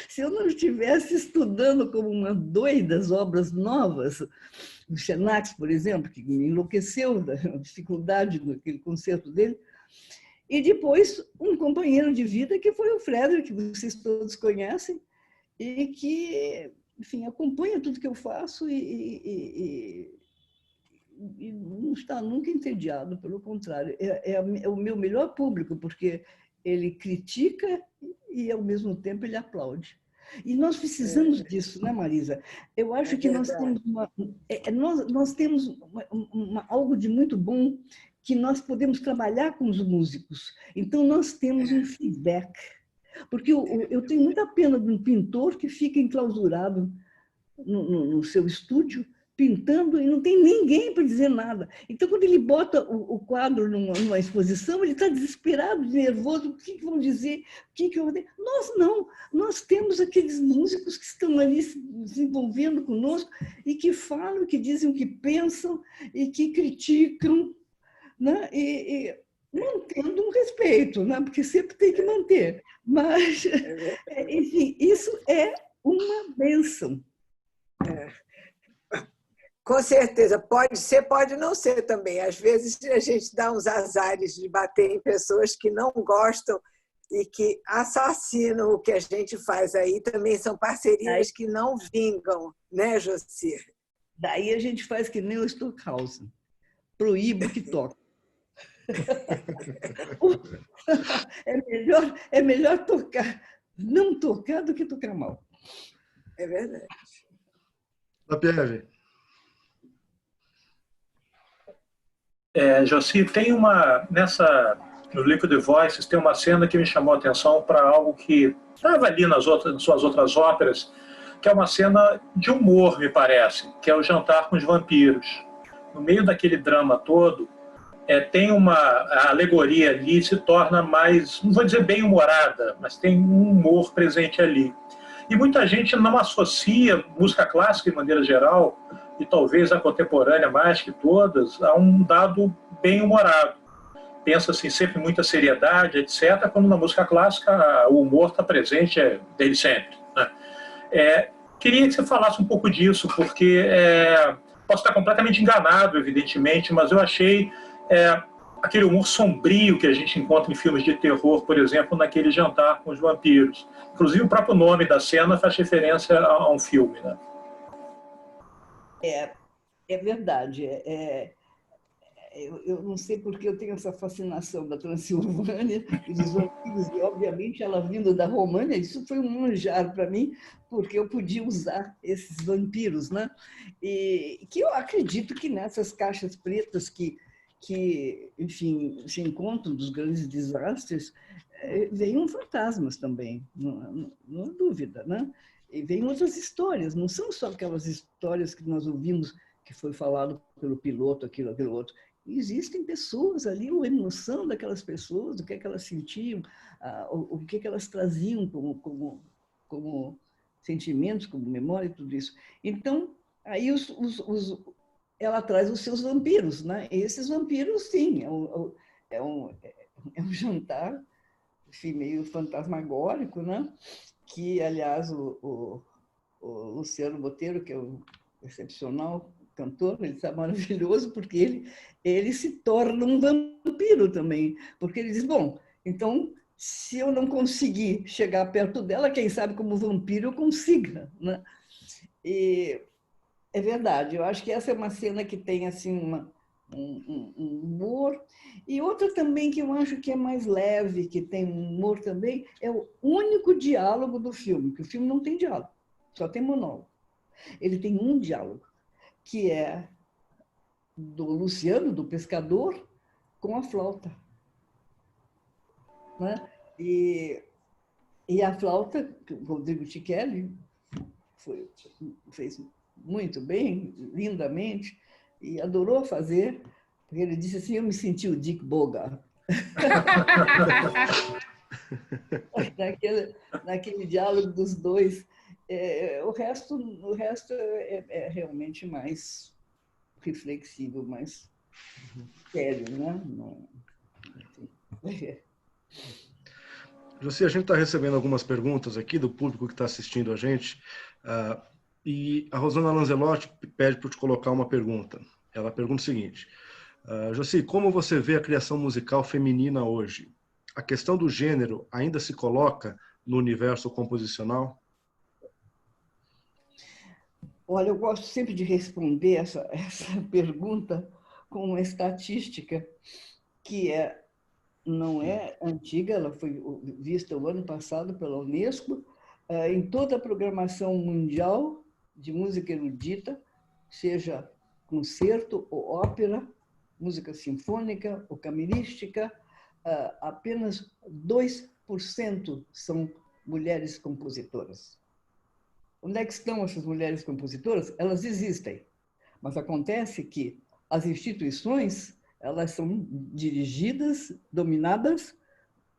Se eu não estivesse estudando como uma doida as obras novas, o Xenax, por exemplo, que me enlouqueceu da dificuldade daquele concerto dele, e depois um companheiro de vida que foi o Frederic, que vocês todos conhecem, e que, enfim, acompanha tudo que eu faço e não está nunca entediado, pelo contrário, é o meu melhor público, porque ele critica e, ao mesmo tempo, ele aplaude. E nós precisamos disso, né, Marisa? Eu acho que nós temos, nós temos algo de muito bom que nós podemos trabalhar com os músicos. Então, nós temos um feedback. Porque eu tenho muita pena de um pintor que fica enclausurado no seu estúdio, pintando, e não tem ninguém para dizer nada. Então, quando ele bota o quadro numa exposição, ele está desesperado, nervoso, o que vão dizer, o que eu vou dizer? Nós não, nós temos aqueles músicos que estão ali se desenvolvendo conosco e que falam, que dizem o que pensam e que criticam, né? E mantendo um respeito, né? Porque sempre tem que manter. Mas, enfim, isso é uma bênção. Com certeza, pode ser, pode não ser também. Às vezes a gente dá uns azares de bater em pessoas que não gostam e que assassinam o que a gente faz aí. Também são parcerias que não vingam, né, Jocir? Daí a gente faz que nem o Stockhausen, proíbe que toque. É melhor tocar, não tocar do que tocar mal. É verdade. Lapierre. Joci, tem no Liquid Voices tem uma cena que me chamou a atenção para algo que estava ali nas suas outras óperas, que é uma cena de humor, me parece, que é o Jantar com os Vampiros. No meio daquele drama todo, tem a alegoria ali, se torna mais, não vou dizer bem humorada, mas tem um humor presente ali. E muita gente não associa música clássica, de maneira geral, e talvez a contemporânea mais que todas, a um dado bem humorado. Pensa-se sempre muita seriedade, etc., quando na música clássica o humor está presente desde sempre, né? Queria que você falasse um pouco disso, porque posso estar completamente enganado, evidentemente, mas eu achei aquele humor sombrio que a gente encontra em filmes de terror, por exemplo, naquele Jantar com os Vampiros. Inclusive, o próprio nome da cena faz referência a um filme, né? É verdade. Eu não sei porque eu tenho essa fascinação da Transilvânia e dos vampiros, e, obviamente, ela vindo da România, isso foi um manjar para mim, porque eu podia usar esses vampiros, né? E que eu acredito que nessas caixas pretas que enfim, se encontram dos grandes desastres, vêm fantasmas também, não há dúvida, né? E vêm outras histórias, não são só aquelas histórias que nós ouvimos, que foi falado pelo piloto, aquilo outro. Existem pessoas ali, a emoção daquelas pessoas, o que é que elas sentiam, o que é que elas traziam como sentimentos, como memória, tudo isso. Então, aí ela traz os seus vampiros, né? E esses vampiros, sim, é um jantar, enfim, meio fantasmagórico, né? Que, aliás, o Luciano Botelho, que é o excepcional cantor, ele está maravilhoso, porque ele se torna um vampiro também, porque ele diz, bom, então, se eu não conseguir chegar perto dela, quem sabe como vampiro eu consiga, né? E é verdade, eu acho que essa é uma cena que tem assim um humor. E outra também que eu acho que é mais leve, que tem um humor também, é o único diálogo do filme, que o filme não tem diálogo, só tem monólogo. Ele tem um diálogo, que é do Luciano, do pescador, com a flauta, né? E a flauta, o Rodrigo Tichelli fez muito bem, lindamente, e adorou fazer, porque ele disse assim, eu me senti o Dick Bogart. naquele diálogo dos dois. O resto é realmente mais reflexivo, mais sério, né? Joci, a gente está recebendo algumas perguntas aqui do público que está assistindo a gente, e a Rosana Lanzelotti pede para te colocar uma pergunta. Ela pergunta o seguinte: Joci, como você vê a criação musical feminina hoje? A questão do gênero ainda se coloca no universo composicional? Olha, eu gosto sempre de responder essa pergunta com uma estatística que não é antiga, ela foi vista o ano passado pela Unesco, em toda a programação mundial de música erudita, seja concerto ou ópera, música sinfônica ou camerística, apenas 2% são mulheres compositoras. Onde é que estão essas mulheres compositoras? Elas existem, mas acontece que as instituições, elas são dirigidas, dominadas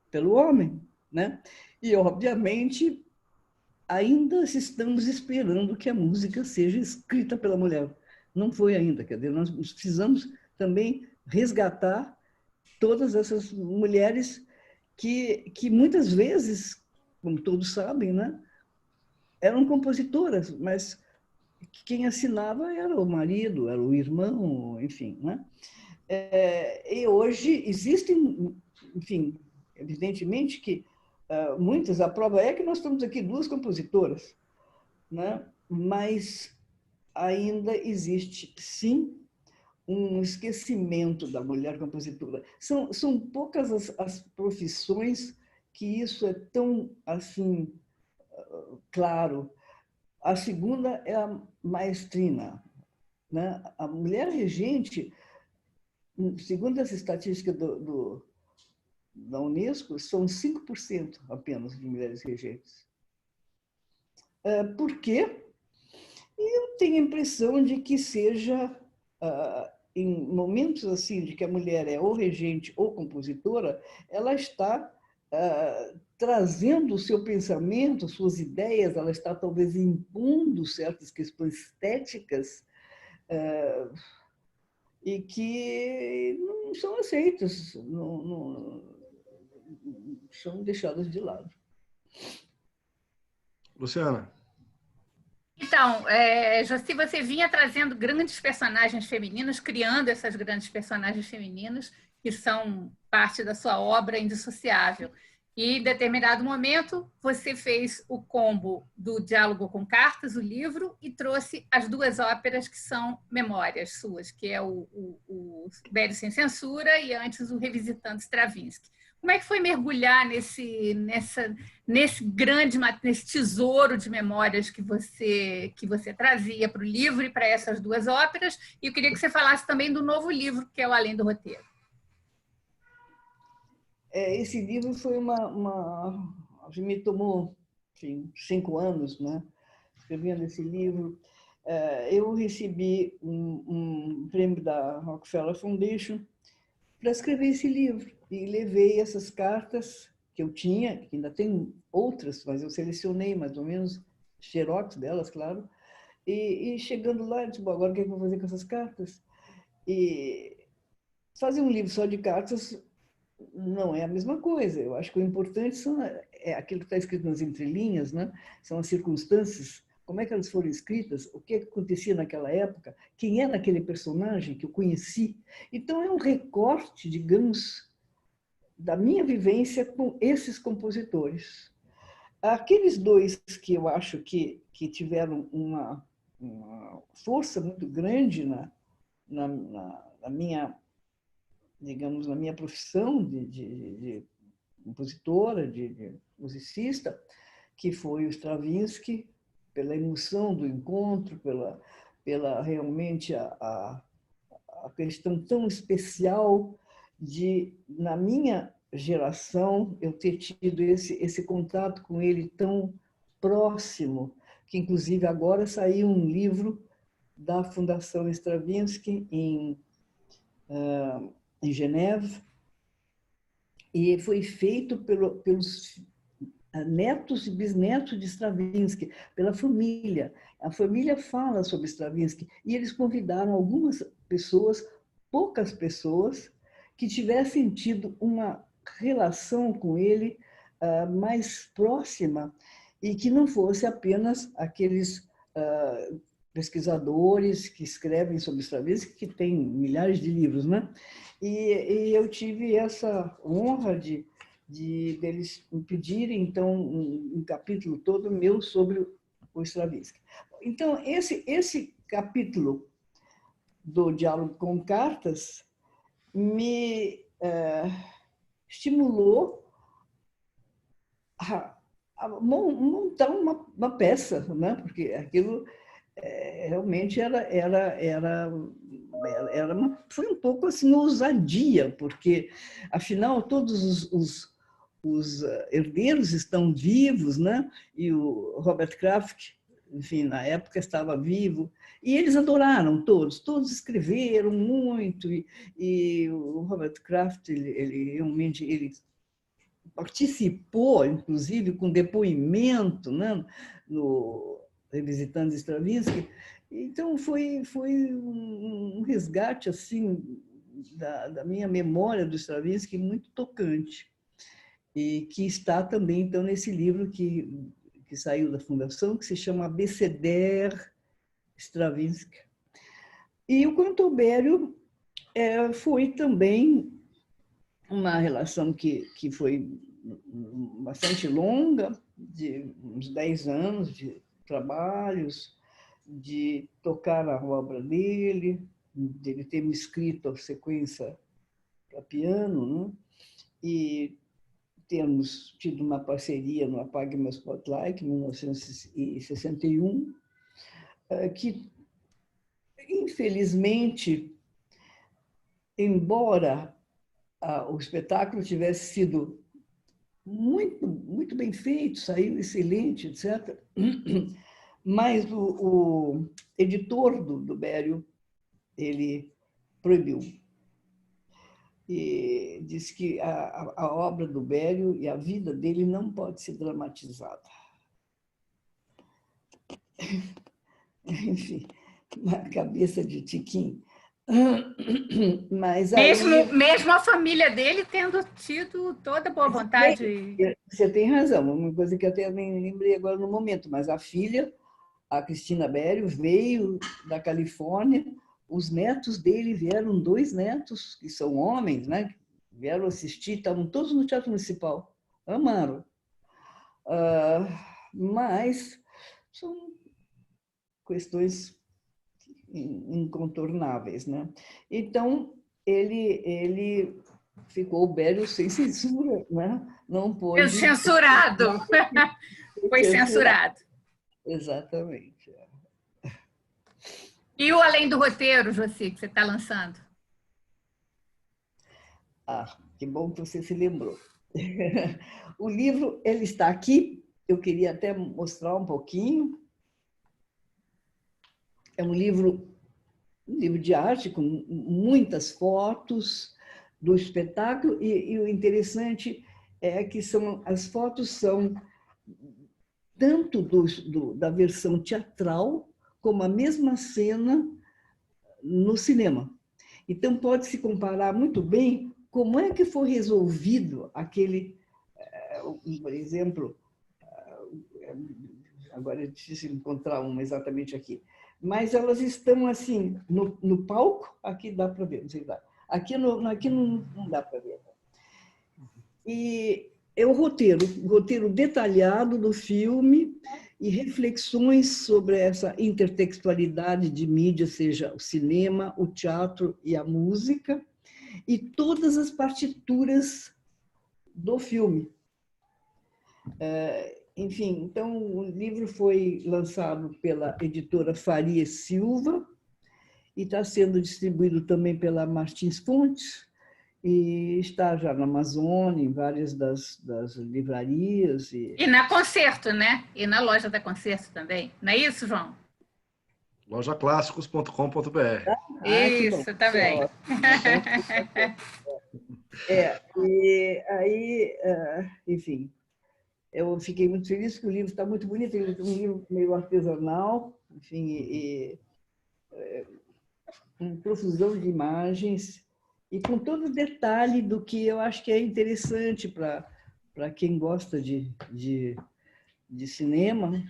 pelo homem, né? E, obviamente, ainda estamos esperando que a música seja escrita pela mulher. Não foi ainda, quer dizer, nós precisamos também resgatar todas essas mulheres que muitas vezes, como todos sabem, né, eram compositoras, mas quem assinava era o marido, era o irmão, enfim, né? E hoje existem, enfim, evidentemente que muitas, a prova é que nós temos aqui 2 compositoras, né? Mas ainda existe, sim, um esquecimento da mulher compositora. São poucas as profissões que isso é tão, assim, claro. A segunda é a maestrina, né? A mulher regente, segundo as estatísticas da Unesco, são 5% apenas de mulheres regentes. Por quê? Eu tenho a impressão de que seja, em momentos assim, de que a mulher é ou regente ou compositora, ela está trazendo o seu pensamento, suas ideias, ela está talvez impondo certas questões estéticas e que não são aceitas, não são deixadas de lado. Luciana. Então, Josi, você vinha trazendo grandes personagens femininos, criando essas grandes personagens femininas, que são parte da sua obra indissociável. E, em determinado momento, você fez o combo do Diálogo com Cartas, o livro, e trouxe as 2 óperas que são memórias suas, que é o Velho Sem Censura e, antes, o Revisitando Stravinsky. Como é que foi mergulhar nesse tesouro de memórias que você trazia para o livro e para essas 2 óperas? E eu queria que você falasse também do novo livro, que é o Além do Roteiro. Esse livro foi me tomou, enfim, 5 anos, né, escrevendo esse livro. Eu recebi um prêmio da Rockefeller Foundation para escrever esse livro e levei essas cartas que eu tinha, que ainda tem outras, mas eu selecionei mais ou menos xerox delas, claro, e chegando lá, eu disse, bom, agora o que eu vou fazer com essas cartas? E fazer um livro só de cartas não é a mesma coisa. Eu acho que o importante é aquilo que está escrito nas entrelinhas, né? São as circunstâncias, como é que elas foram escritas, o que acontecia naquela época, quem era aquele personagem que eu conheci. Então, é um recorte, digamos, da minha vivência com esses compositores. Aqueles 2 que eu acho que tiveram uma força muito grande na minha, digamos, na minha profissão de compositora, de musicista, que foi o Stravinsky, pela emoção do encontro, pela realmente a questão tão especial de, na minha geração, eu ter tido esse contato com ele tão próximo, que inclusive agora saiu um livro da Fundação Stravinsky em Geneve, e foi feito pelos netos e bisnetos de Stravinsky, pela família. A família fala sobre Stravinsky e eles convidaram algumas pessoas, poucas pessoas, que tivessem tido uma relação com ele mais próxima e que não fosse apenas aqueles pesquisadores que escrevem sobre Stravinsky, que tem milhares de livros, né? E eu tive essa honra de deles me pedirem, então, um capítulo todo meu sobre o Stravinsky. Então, esse capítulo do Diálogo com Cartas me estimulou a montar uma peça, né? Porque aquilo realmente foi um pouco assim ousadia, porque afinal todos os herdeiros estão vivos, né? E o Robert Kraft, enfim, na época estava vivo, e eles adoraram todos escreveram muito, e o Robert Kraft, ele realmente participou, inclusive, com depoimento, né, no Revisitando Stravinsky. Então, foi um resgate assim da minha memória do Stravinsky muito tocante, e que está também, então, nesse livro que saiu da Fundação, que se chama Abecedaire Stravinsky. E o Cantorbério foi também uma relação que foi bastante longa, de uns 10 anos de trabalhos, de tocar a obra dele ter me escrito a sequência para piano, né? E termos tido uma parceria no Apague Meu Spotlight, em 1961, que, infelizmente, embora o espetáculo tivesse sido muito bem feito, saiu excelente, etc., mas o editor do Bério, ele proibiu. E disse que a obra do Bério e a vida dele não pode ser dramatizada. Enfim, na cabeça de Tiquinho. Mas aí... mesmo a família dele tendo tido toda a boa vontade. Você tem razão, uma coisa que eu até nem lembrei agora no momento, mas a filha, a Cristina Bério, veio da Califórnia, os netos dele vieram, 2 netos, que são homens, né? Vieram assistir, estavam todos no Teatro Municipal, amaram. Mas são questões incontornáveis, né? Então, ele ficou o Bério sem censura, né? Não pôde... Censurado! Foi censurado. Exatamente. E o Além do Roteiro, Josi, que você está lançando? Que bom que você se lembrou. O livro, ele está aqui, eu queria até mostrar um pouquinho. É um livro de arte, com muitas fotos do espetáculo, e o interessante é que as fotos são tanto da versão teatral, como a mesma cena no cinema. Então, pode-se comparar muito bem como é que foi resolvido aquele, por exemplo, agora é difícil encontrar uma exatamente aqui, mas elas estão assim, no palco, aqui dá para ver, não sei lá. Aqui não dá para ver. E é o roteiro detalhado do filme e reflexões sobre essa intertextualidade de mídia, seja o cinema, o teatro e a música, e todas as partituras do filme. Enfim, então, o livro foi lançado pela editora Faria Silva e está sendo distribuído também pela Martins Fontes, e está já na Amazônia, em várias das livrarias. E na Concerto, né? E na loja da Concerto também. Não é isso, João? lojaclassicos.com.br. Isso, também. E aí, enfim, eu fiquei muito feliz que o livro está muito bonito, ele é um livro meio artesanal, enfim, com profusão de imagens, e com todo o detalhe do que eu acho que é interessante para quem gosta de cinema, né?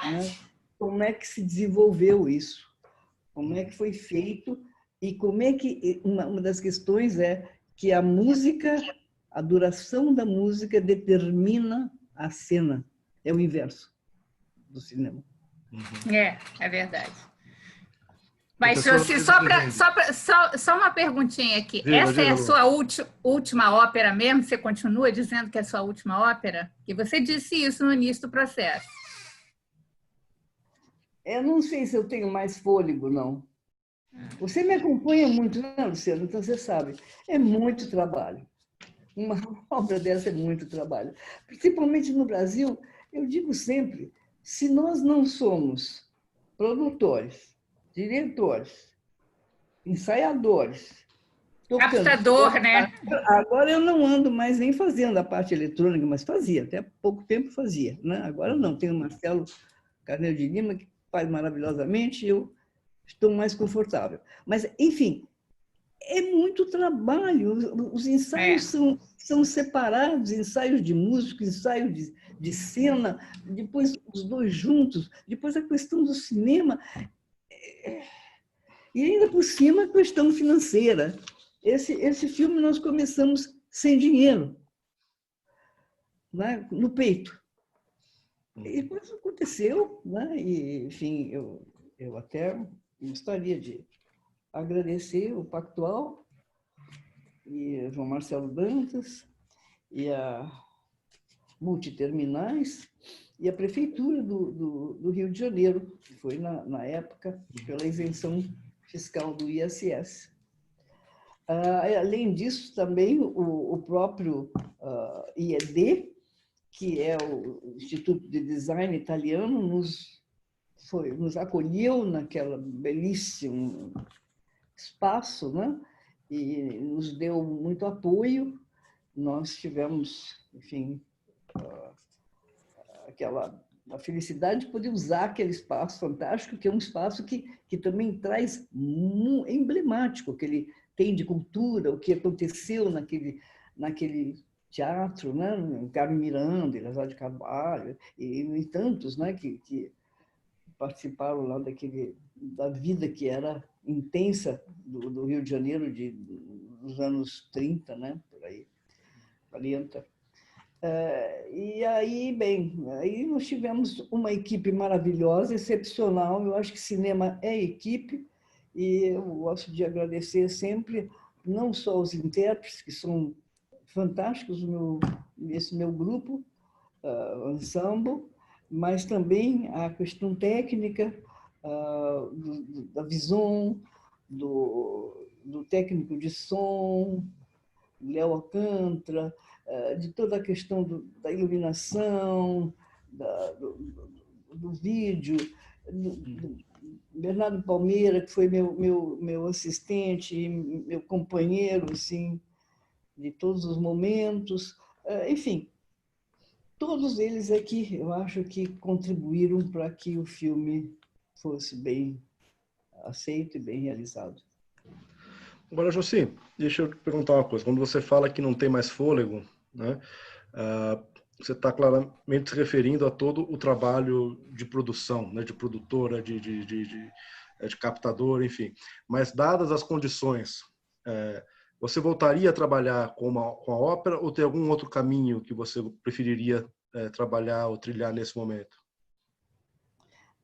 Como é que se desenvolveu isso, como é que foi feito, e como é que... Uma das questões é que a música, a duração da música determina a cena, é o inverso do cinema. É verdade. Mas, Josi, só uma perguntinha aqui. Essa é a sua última ópera mesmo? Você continua dizendo que é a sua última ópera? E você disse isso no início do processo. Eu não sei se eu tenho mais fôlego, não. Você me acompanha muito, né, Luciano? Então você sabe, é muito trabalho. Uma obra dessa é muito trabalho. Principalmente no Brasil, eu digo sempre, se nós não somos produtores, diretores, ensaiadores, captador, né? Agora eu não ando mais nem fazendo a parte eletrônica, mas fazia, até pouco tempo fazia, né? Agora não, tem o Marcelo Carneiro de Lima, que faz maravilhosamente, e eu estou mais confortável. Mas, enfim, é muito trabalho. Os ensaios são separados, ensaios de música, ensaio de cena, depois os dois juntos, depois a questão do cinema, e ainda por cima a questão financeira. Esse filme nós começamos sem dinheiro, né? No peito. E depois aconteceu, né? E, enfim, eu até gostaria de agradecer o Pactual e João Marcelo Dantas e a Multiterminais e a Prefeitura do Rio de Janeiro, que foi, na época, pela isenção fiscal do ISS. Além disso, também o próprio IED, que é o Instituto de Design Italiano, nos acolheu naquela belíssimo espaço, né? E nos deu muito apoio. Nós tivemos, enfim, a felicidade de poder usar aquele espaço fantástico, que é um espaço que também traz emblemático, que ele tem de cultura, o que aconteceu naquele teatro, né? Carmen Miranda, Elazar de Carvalho, e tantos, né? que participaram lá da vida que era intensa do Rio de Janeiro dos anos 30, né? Por aí, 40. E aí, bem, aí nós tivemos uma equipe maravilhosa, excepcional. Eu acho que cinema é equipe, e eu gosto de agradecer sempre, não só os intérpretes, que são fantásticos, esse meu grupo, ensemble, mas também a questão técnica, da visão, do técnico de som, Léo Alcântara, de toda a questão da iluminação, do vídeo, do Bernardo Palmeira, que foi meu assistente, meu companheiro, assim, de todos os momentos. Enfim, todos eles aqui, eu acho que contribuíram para que o filme fosse bem aceito e bem realizado. Agora, Josi, deixa eu te perguntar uma coisa. Quando você fala que não tem mais fôlego, né, você está claramente se referindo a todo o trabalho de produção, né, de produtora, de captador, enfim. Mas, dadas as condições, você voltaria a trabalhar com a ópera ou tem algum outro caminho que você preferiria trabalhar ou trilhar nesse momento?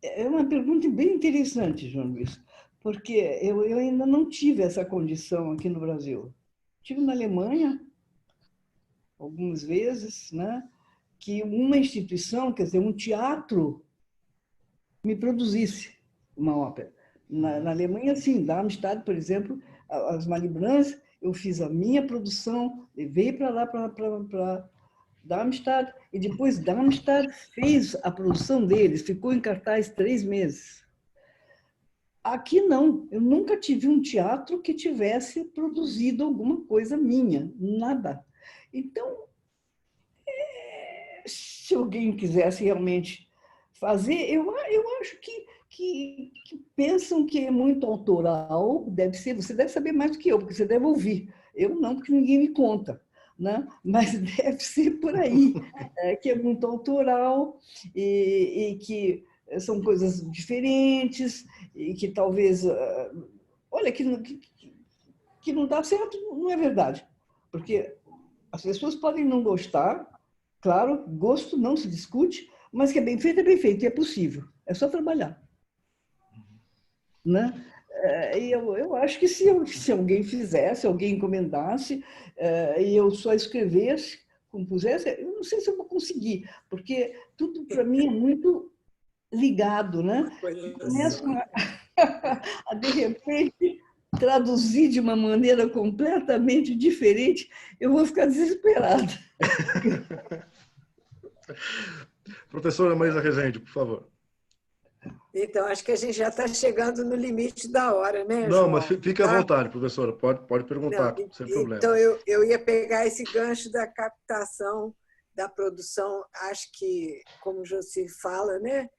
É uma pergunta bem interessante, João Luiz, porque eu ainda não tive essa condição aqui no Brasil. Tive na Alemanha, algumas vezes, né, que uma instituição, quer dizer, um teatro, me produzisse uma ópera. Na Alemanha, sim, Darmstadt, por exemplo, as Malibranche, eu fiz a minha produção, levei para lá, para Darmstadt, e depois Darmstadt fez a produção deles, ficou em cartaz 3 meses. Aqui não, eu nunca tive um teatro que tivesse produzido alguma coisa minha, nada. Então, se alguém quisesse realmente fazer, eu acho que pensam que é muito autoral, deve ser, você deve saber mais do que eu, porque você deve ouvir. Eu não, porque ninguém me conta, né? Mas deve ser por aí, que é muito autoral e que são coisas diferentes e que talvez... Olha, que não dá certo, não é verdade. Porque as pessoas podem não gostar, claro, gosto não se discute, mas que é bem feito, e é possível. É só trabalhar. Né? eu acho que se alguém fizesse, alguém encomendasse, e eu só escrevesse, compusesse, eu não sei se eu vou conseguir, porque tudo para mim é muito ligado, né? Começo a de repente traduzir de uma maneira completamente diferente, eu vou ficar desesperada. Professora Maísa Rezende, por favor. Então, acho que a gente já está chegando no limite da hora, né, Não, João? mas fique à vontade, professora, pode perguntar, Não, sem problema. então, eu ia pegar esse gancho da captação, da produção. Acho que, como o Josi fala, né,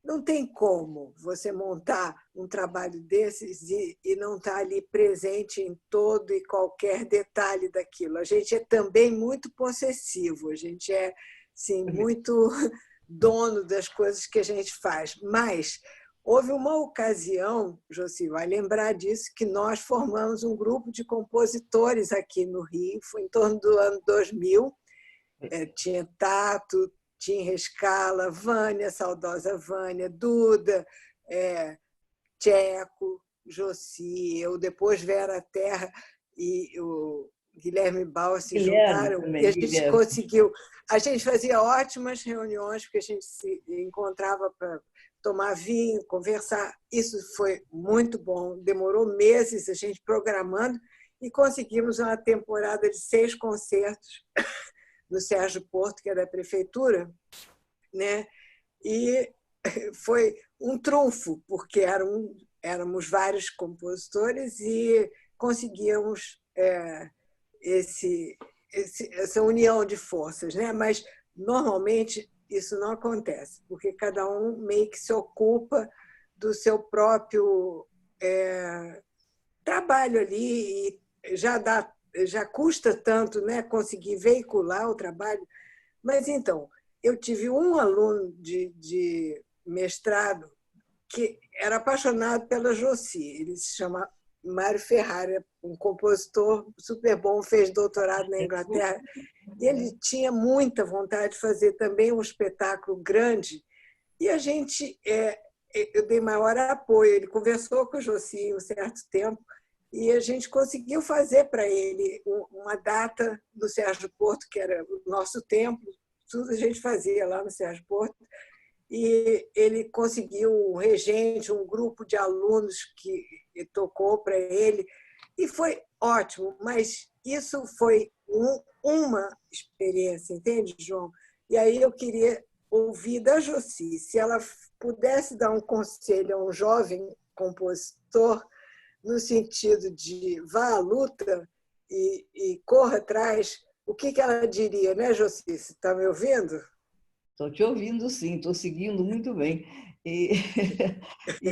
não tem como você montar um trabalho desses e não estar ali presente em todo e qualquer detalhe daquilo. A gente é também muito possessivo, a gente é sim, muito dono das coisas que a gente faz. Mas houve uma ocasião, Josi vai lembrar disso, que nós formamos um grupo de compositores aqui no Rio, foi em torno do ano 2000, tinha Tato, Tim Rescala, Vânia, saudosa Vânia, Duda, Tcheco, Josi, eu, depois Vera Terra e o Guilherme Bauer se juntaram também, e a gente conseguiu. A gente fazia ótimas reuniões, porque a gente se encontrava para tomar vinho, conversar. Isso foi muito bom, demorou meses a gente programando e conseguimos uma temporada de 6 concertos no Sérgio Porto, que é da prefeitura, né? E foi um trunfo, porque éramos vários compositores e conseguíamos essa união de forças, né? Mas normalmente isso não acontece, porque cada um meio que se ocupa do seu próprio trabalho ali e já custa tanto, né, conseguir veicular o trabalho. Mas então, eu tive um aluno de mestrado que era apaixonado pela Josi, ele se chama Mário Ferrara, um compositor super bom, fez doutorado na Inglaterra, e ele tinha muita vontade de fazer também um espetáculo grande, e a gente, eu dei maior apoio, ele conversou com o Josi um certo tempo, e a gente conseguiu fazer para ele uma data do Sérgio Porto, que era o nosso templo, tudo a gente fazia lá no Sérgio Porto, e ele conseguiu um regente, um grupo de alunos que tocou para ele, e foi ótimo, mas isso foi uma experiência, entende, João? E aí eu queria ouvir da Josi, se ela pudesse dar um conselho a um jovem compositor, no sentido de vá à luta e corra atrás, o que ela diria, né, Josi? Você está me ouvindo? Estou te ouvindo, sim, estou seguindo muito bem. E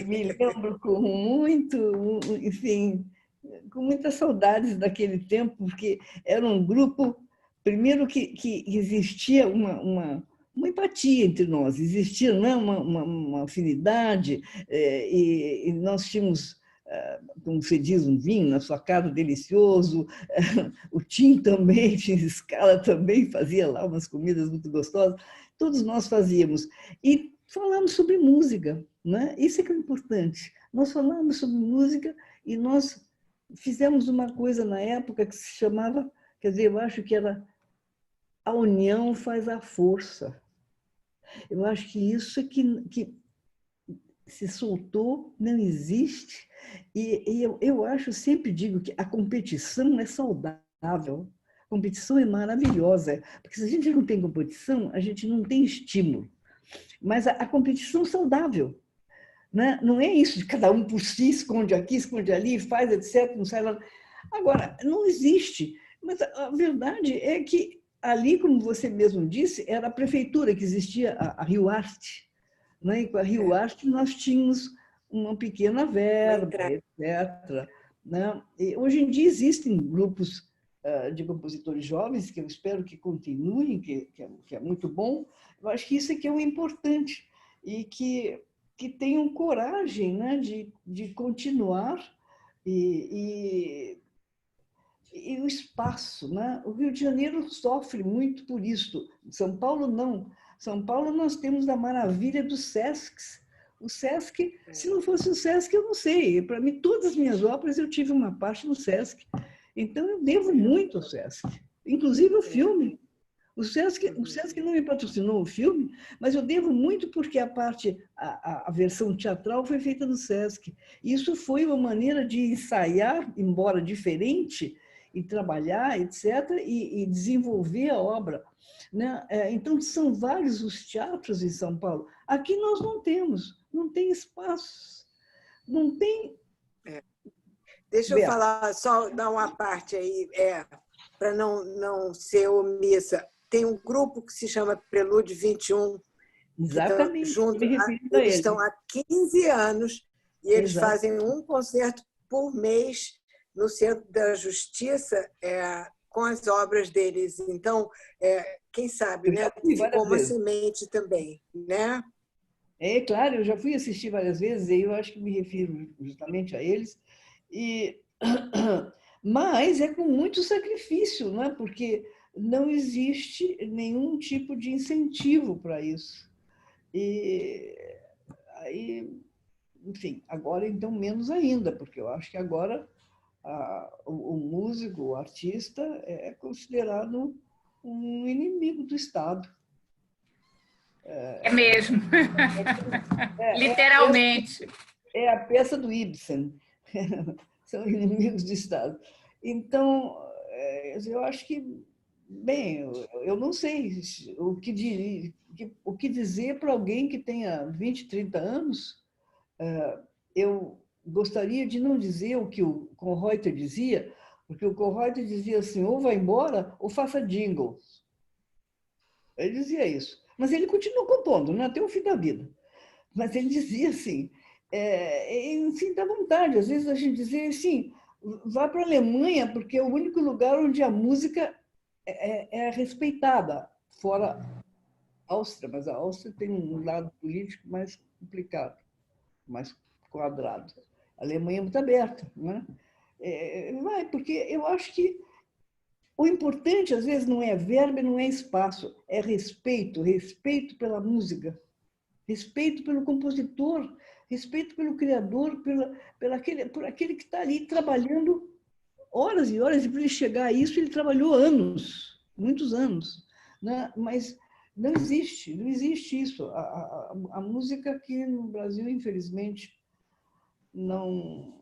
me lembro com enfim, com muitas saudades daquele tempo, porque era um grupo, primeiro que existia uma empatia entre nós, existia, né, uma afinidade, e nós tínhamos, como se diz, um vinho na sua casa delicioso, o Tim também, Tim Rescala também fazia lá umas comidas muito gostosas, todos nós fazíamos. E falamos sobre música, né? Isso é que é importante. Nós falamos sobre música e nós fizemos uma coisa na época que se chamava, quer dizer, eu acho que era a união faz a força. Eu acho que isso é que se soltou, não existe. E eu acho, sempre digo que a competição é saudável. A competição é maravilhosa, porque se a gente não tem competição, a gente não tem estímulo. Mas a competição saudável, né? Não é isso de cada um por si, esconde aqui, esconde ali, faz, etc. Não sai lá. Agora, não existe. Mas a verdade é que ali, como você mesmo disse, era a prefeitura que existia, a Rio Arte. Né? E com a Rio Arte nós tínhamos uma pequena verba, etc. Né? E hoje em dia existem grupos de compositores jovens, que eu espero que continuem, que é muito bom. Eu acho que isso é que é o importante, e que tenham coragem, né, de continuar, e o espaço. Né? O Rio de Janeiro sofre muito por isso, São Paulo não. São Paulo nós temos a maravilha dos SESCs, O Sesc, se não fosse o Sesc, eu não sei. Para mim, todas as minhas óperas eu tive uma parte no Sesc. Então, eu devo muito ao Sesc. Inclusive o filme. O Sesc não me patrocinou o filme, mas eu devo muito porque a versão teatral foi feita no Sesc. Isso foi uma maneira de ensaiar, embora diferente, e trabalhar, etc., e desenvolver a obra. Né? Então, são vários os teatros em São Paulo. Aqui nós não temos, não tem espaço, não tem... Deixa eu falar, só dar uma parte aí, para não ser omissa. Tem um grupo que se chama Prelúdio 21. Exatamente. Eles estão há 15 anos e eles Exato. fazem um concerto por mês no Centro da Justiça com as obras deles. Então, quem sabe, né? Ficou uma semente também, né? É claro, eu já fui assistir várias vezes e eu acho que me refiro justamente a eles. Mas é com muito sacrifício, não é? Porque não existe nenhum tipo de incentivo para isso. E aí, enfim, agora então menos ainda, porque eu acho que agora o músico, o artista é considerado um inimigo do Estado. É mesmo. Literalmente. É a peça do Ibsen. São inimigos do Estado. Então, eu acho que, bem, eu não sei o que dizer para alguém que tenha 20, 30 anos. Eu gostaria de não dizer o que o Konnreuter dizia, porque o Konnreuter dizia assim, ou vá embora ou faça jingles. Ele dizia isso. Mas ele continuou compondo, né, até o fim da vida. Mas ele dizia assim, enfim, dá vontade. Às vezes a gente dizia assim, vá para a Alemanha, porque é o único lugar onde a música é respeitada, fora a Áustria, mas a Áustria tem um lado político mais complicado, mais quadrado. A Alemanha é muito aberta, né? Porque eu acho que o importante, às vezes, não é verbo, não é espaço, é respeito pela música, respeito pelo compositor, respeito pelo criador, por aquele que está ali trabalhando horas e horas, e para ele chegar a isso, ele trabalhou anos, muitos anos. Né? Mas não existe isso. A música aqui no Brasil, infelizmente, não...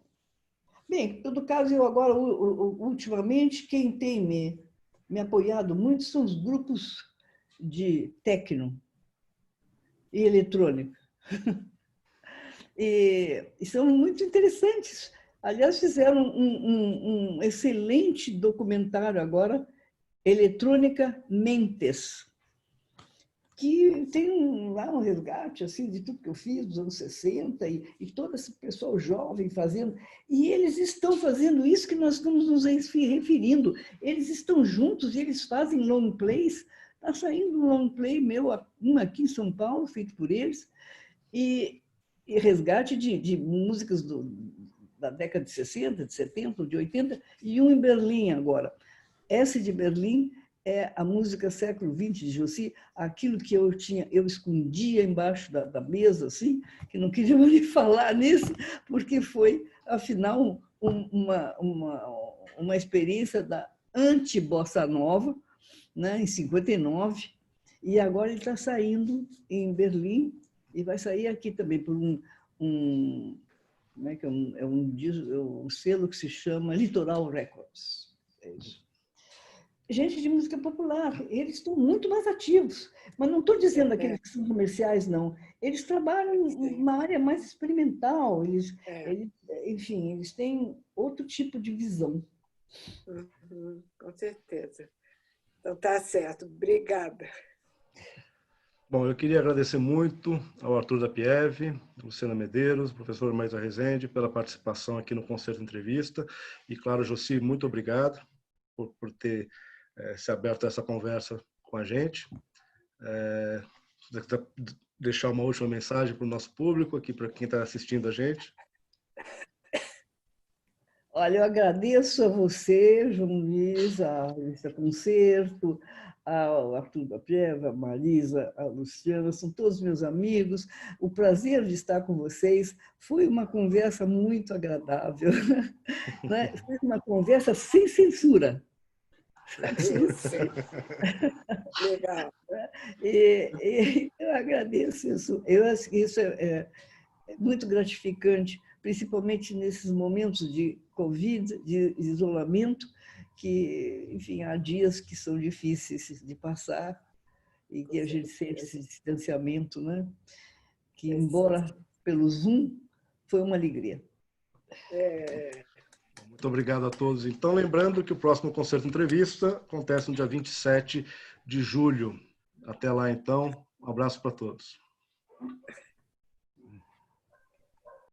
Bem, em todo caso, eu agora, ultimamente, quem tem me apoiado muito são os grupos de techno e eletrônica. E são muito interessantes. Aliás, fizeram um excelente documentário agora, Eletrônica Mentes, que tem lá um resgate assim, de tudo que eu fiz dos anos 60 e todo esse pessoal jovem fazendo. E eles estão fazendo isso que nós estamos nos referindo. Eles estão juntos e eles fazem long plays. Está saindo um long play meu, um aqui em São Paulo, feito por eles, e resgate de músicas da década de 60, de 70, de 80, e um em Berlim agora. Essa de Berlim é a música século XX de Jossi, aquilo que eu escondia embaixo da mesa, assim, que não queria nem falar nisso, porque foi, afinal, uma experiência da anti-bossa nova, né, em 59, e agora ele está saindo em Berlim, e vai sair aqui também por um selo que se chama Litoral Records. É isso. Gente de música popular, eles estão muito mais ativos, mas não estou dizendo aqueles que são comerciais, não. Eles trabalham em uma área mais experimental, enfim, eles têm outro tipo de visão. Com certeza. Então, tá certo. Obrigada. Bom, eu queria agradecer muito ao Arthur da Pieve, Luciana Medeiros, professor Maísa Rezende, pela participação aqui no Concerto Entrevista. E, claro, Jossi, muito obrigado por ter se aberto a essa conversa com a gente. Deixar uma última mensagem para o nosso público, aqui para quem está assistindo a gente. Olha, eu agradeço a você, João Luiz, a Revista Concerto, ao Arthur da Pieva, a Marisa, a Luciana, são todos meus amigos. O prazer de estar com vocês. Foi uma conversa muito agradável, né? Foi uma conversa sem censura. Legal. E eu agradeço isso. Eu acho que isso é muito gratificante, principalmente nesses momentos de Covid, de isolamento, que, enfim, há dias que são difíceis de passar e que a gente sente esse distanciamento, né? Que, embora pelo Zoom, foi uma alegria. Muito obrigado a todos. Então, lembrando que o próximo Concerto Entrevista acontece no dia 27 de julho. Até lá, então. Um abraço para todos.